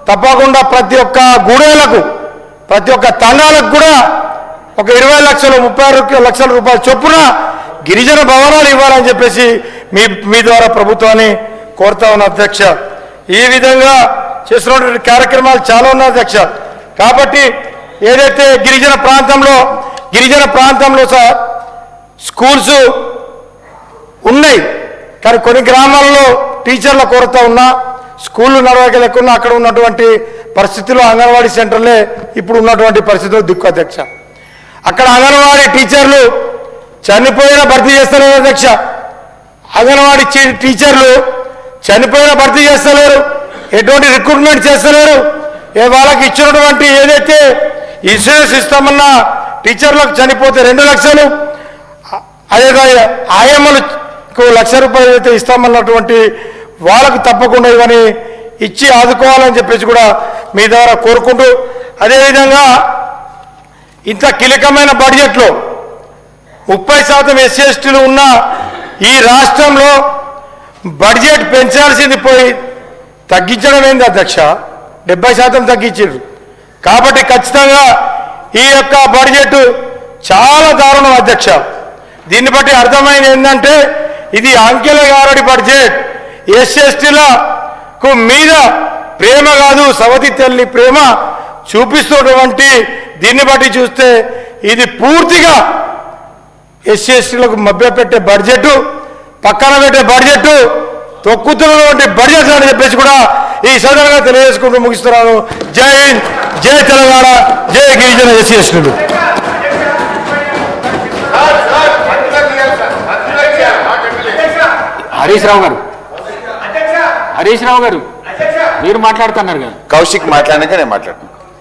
తప్పకుండా ప్రతి ఒక్క గూడేలకు, ప్రతి ఒక్క తండాలకు కూడా ఒక 20 లక్షలు 30 లక్షల రూపాయల చొప్పున గిరిజన భవనాలు ఇవ్వాలని చెప్పేసి మీ ద్వారా ప్రభుత్వాన్ని కోరుతా ఉన్న అధ్యక్ష. ఈ విధంగా చేస్తున్నటువంటి కార్యక్రమాలు చాలా ఉన్నాయి అధ్యక్ష. కాబట్టి ఏదైతే గిరిజన ప్రాంతంలో సార్ స్కూల్స్ ఉన్నాయి, కానీ కొన్ని గ్రామాల్లో టీచర్ల కొరత ఉన్నా, స్కూళ్ళు నడవలేకున్నా అక్కడ ఉన్నటువంటి పరిస్థితుల్లో అంగన్వాడీ సెంటర్లే ఇప్పుడు ఉన్నటువంటి పరిస్థితుల్లో దిక్కు అధ్యక్ష. అక్కడ అంగన్వాడీ టీచర్లు చనిపోయిన భర్తీ చేస్తలేరు అధ్యక్ష. అంగన్వాడీ టీచర్లు చనిపోయిన భర్తీ చేస్తలేరు, ఎటువంటి రిక్రూట్మెంట్ చేస్తలేరు. వాళ్ళకి ఇచ్చినటువంటి ఏదైతే ఇన్సూరెన్స్ ఇస్తామన్నా టీచర్లకు చనిపోతే 2 లక్షలు, అదే ఆయమ్మలకు ₹1,00,000 అయితే ఇస్తామన్నటువంటి వాళ్ళకు తప్పకుండా ఇవన్నీ ఇచ్చి ఆదుకోవాలని చెప్పేసి కూడా మీ ద్వారా కోరుకుంటూ, అదేవిధంగా ఇంత కీలకమైన బడ్జెట్లో 30% ఎస్సీ ఎస్టీలు ఉన్న ఈ రాష్ట్రంలో బడ్జెట్ పెంచాల్సింది పోయి తగ్గించడం ఏంది అధ్యక్ష? 70% తగ్గించారు. కాబట్టి ఖచ్చితంగా ఈ యొక్క బడ్జెట్ చాలా దారుణం అధ్యక్ష. దీన్ని బట్టి అర్థమైంది ఏంటంటే ఇది అంకెల గారడి బడ్జెట్. ఎస్సీ ఎస్టీలకు మీద ప్రేమ కాదు, సవతి తల్లి ప్రేమ చూపిస్తున్నటువంటి దీన్ని బట్టి చూస్తే ఇది పూర్తిగా ఎస్సీ ఎస్టీలకు మభ్యపెట్టే బడ్జెట్, పక్కన పెట్టే బడ్జెట్, తొక్కుతున్నటువంటి బడ్జెట్ అని చెప్పేసి కూడా ఈ సందర్భంగా తెలియజేసుకుంటూ ముగిస్తున్నాను. జై హింద్, జై తెలంగాణ, జై గిరిజన ఎస్సీ ఎస్టీలు. హరీష్ రావు గారు మీరు మాట్లాడుతున్నారు కదా. కౌశిక్ మాట్లాడినాక నేను మాట్లాడుతున్నాను.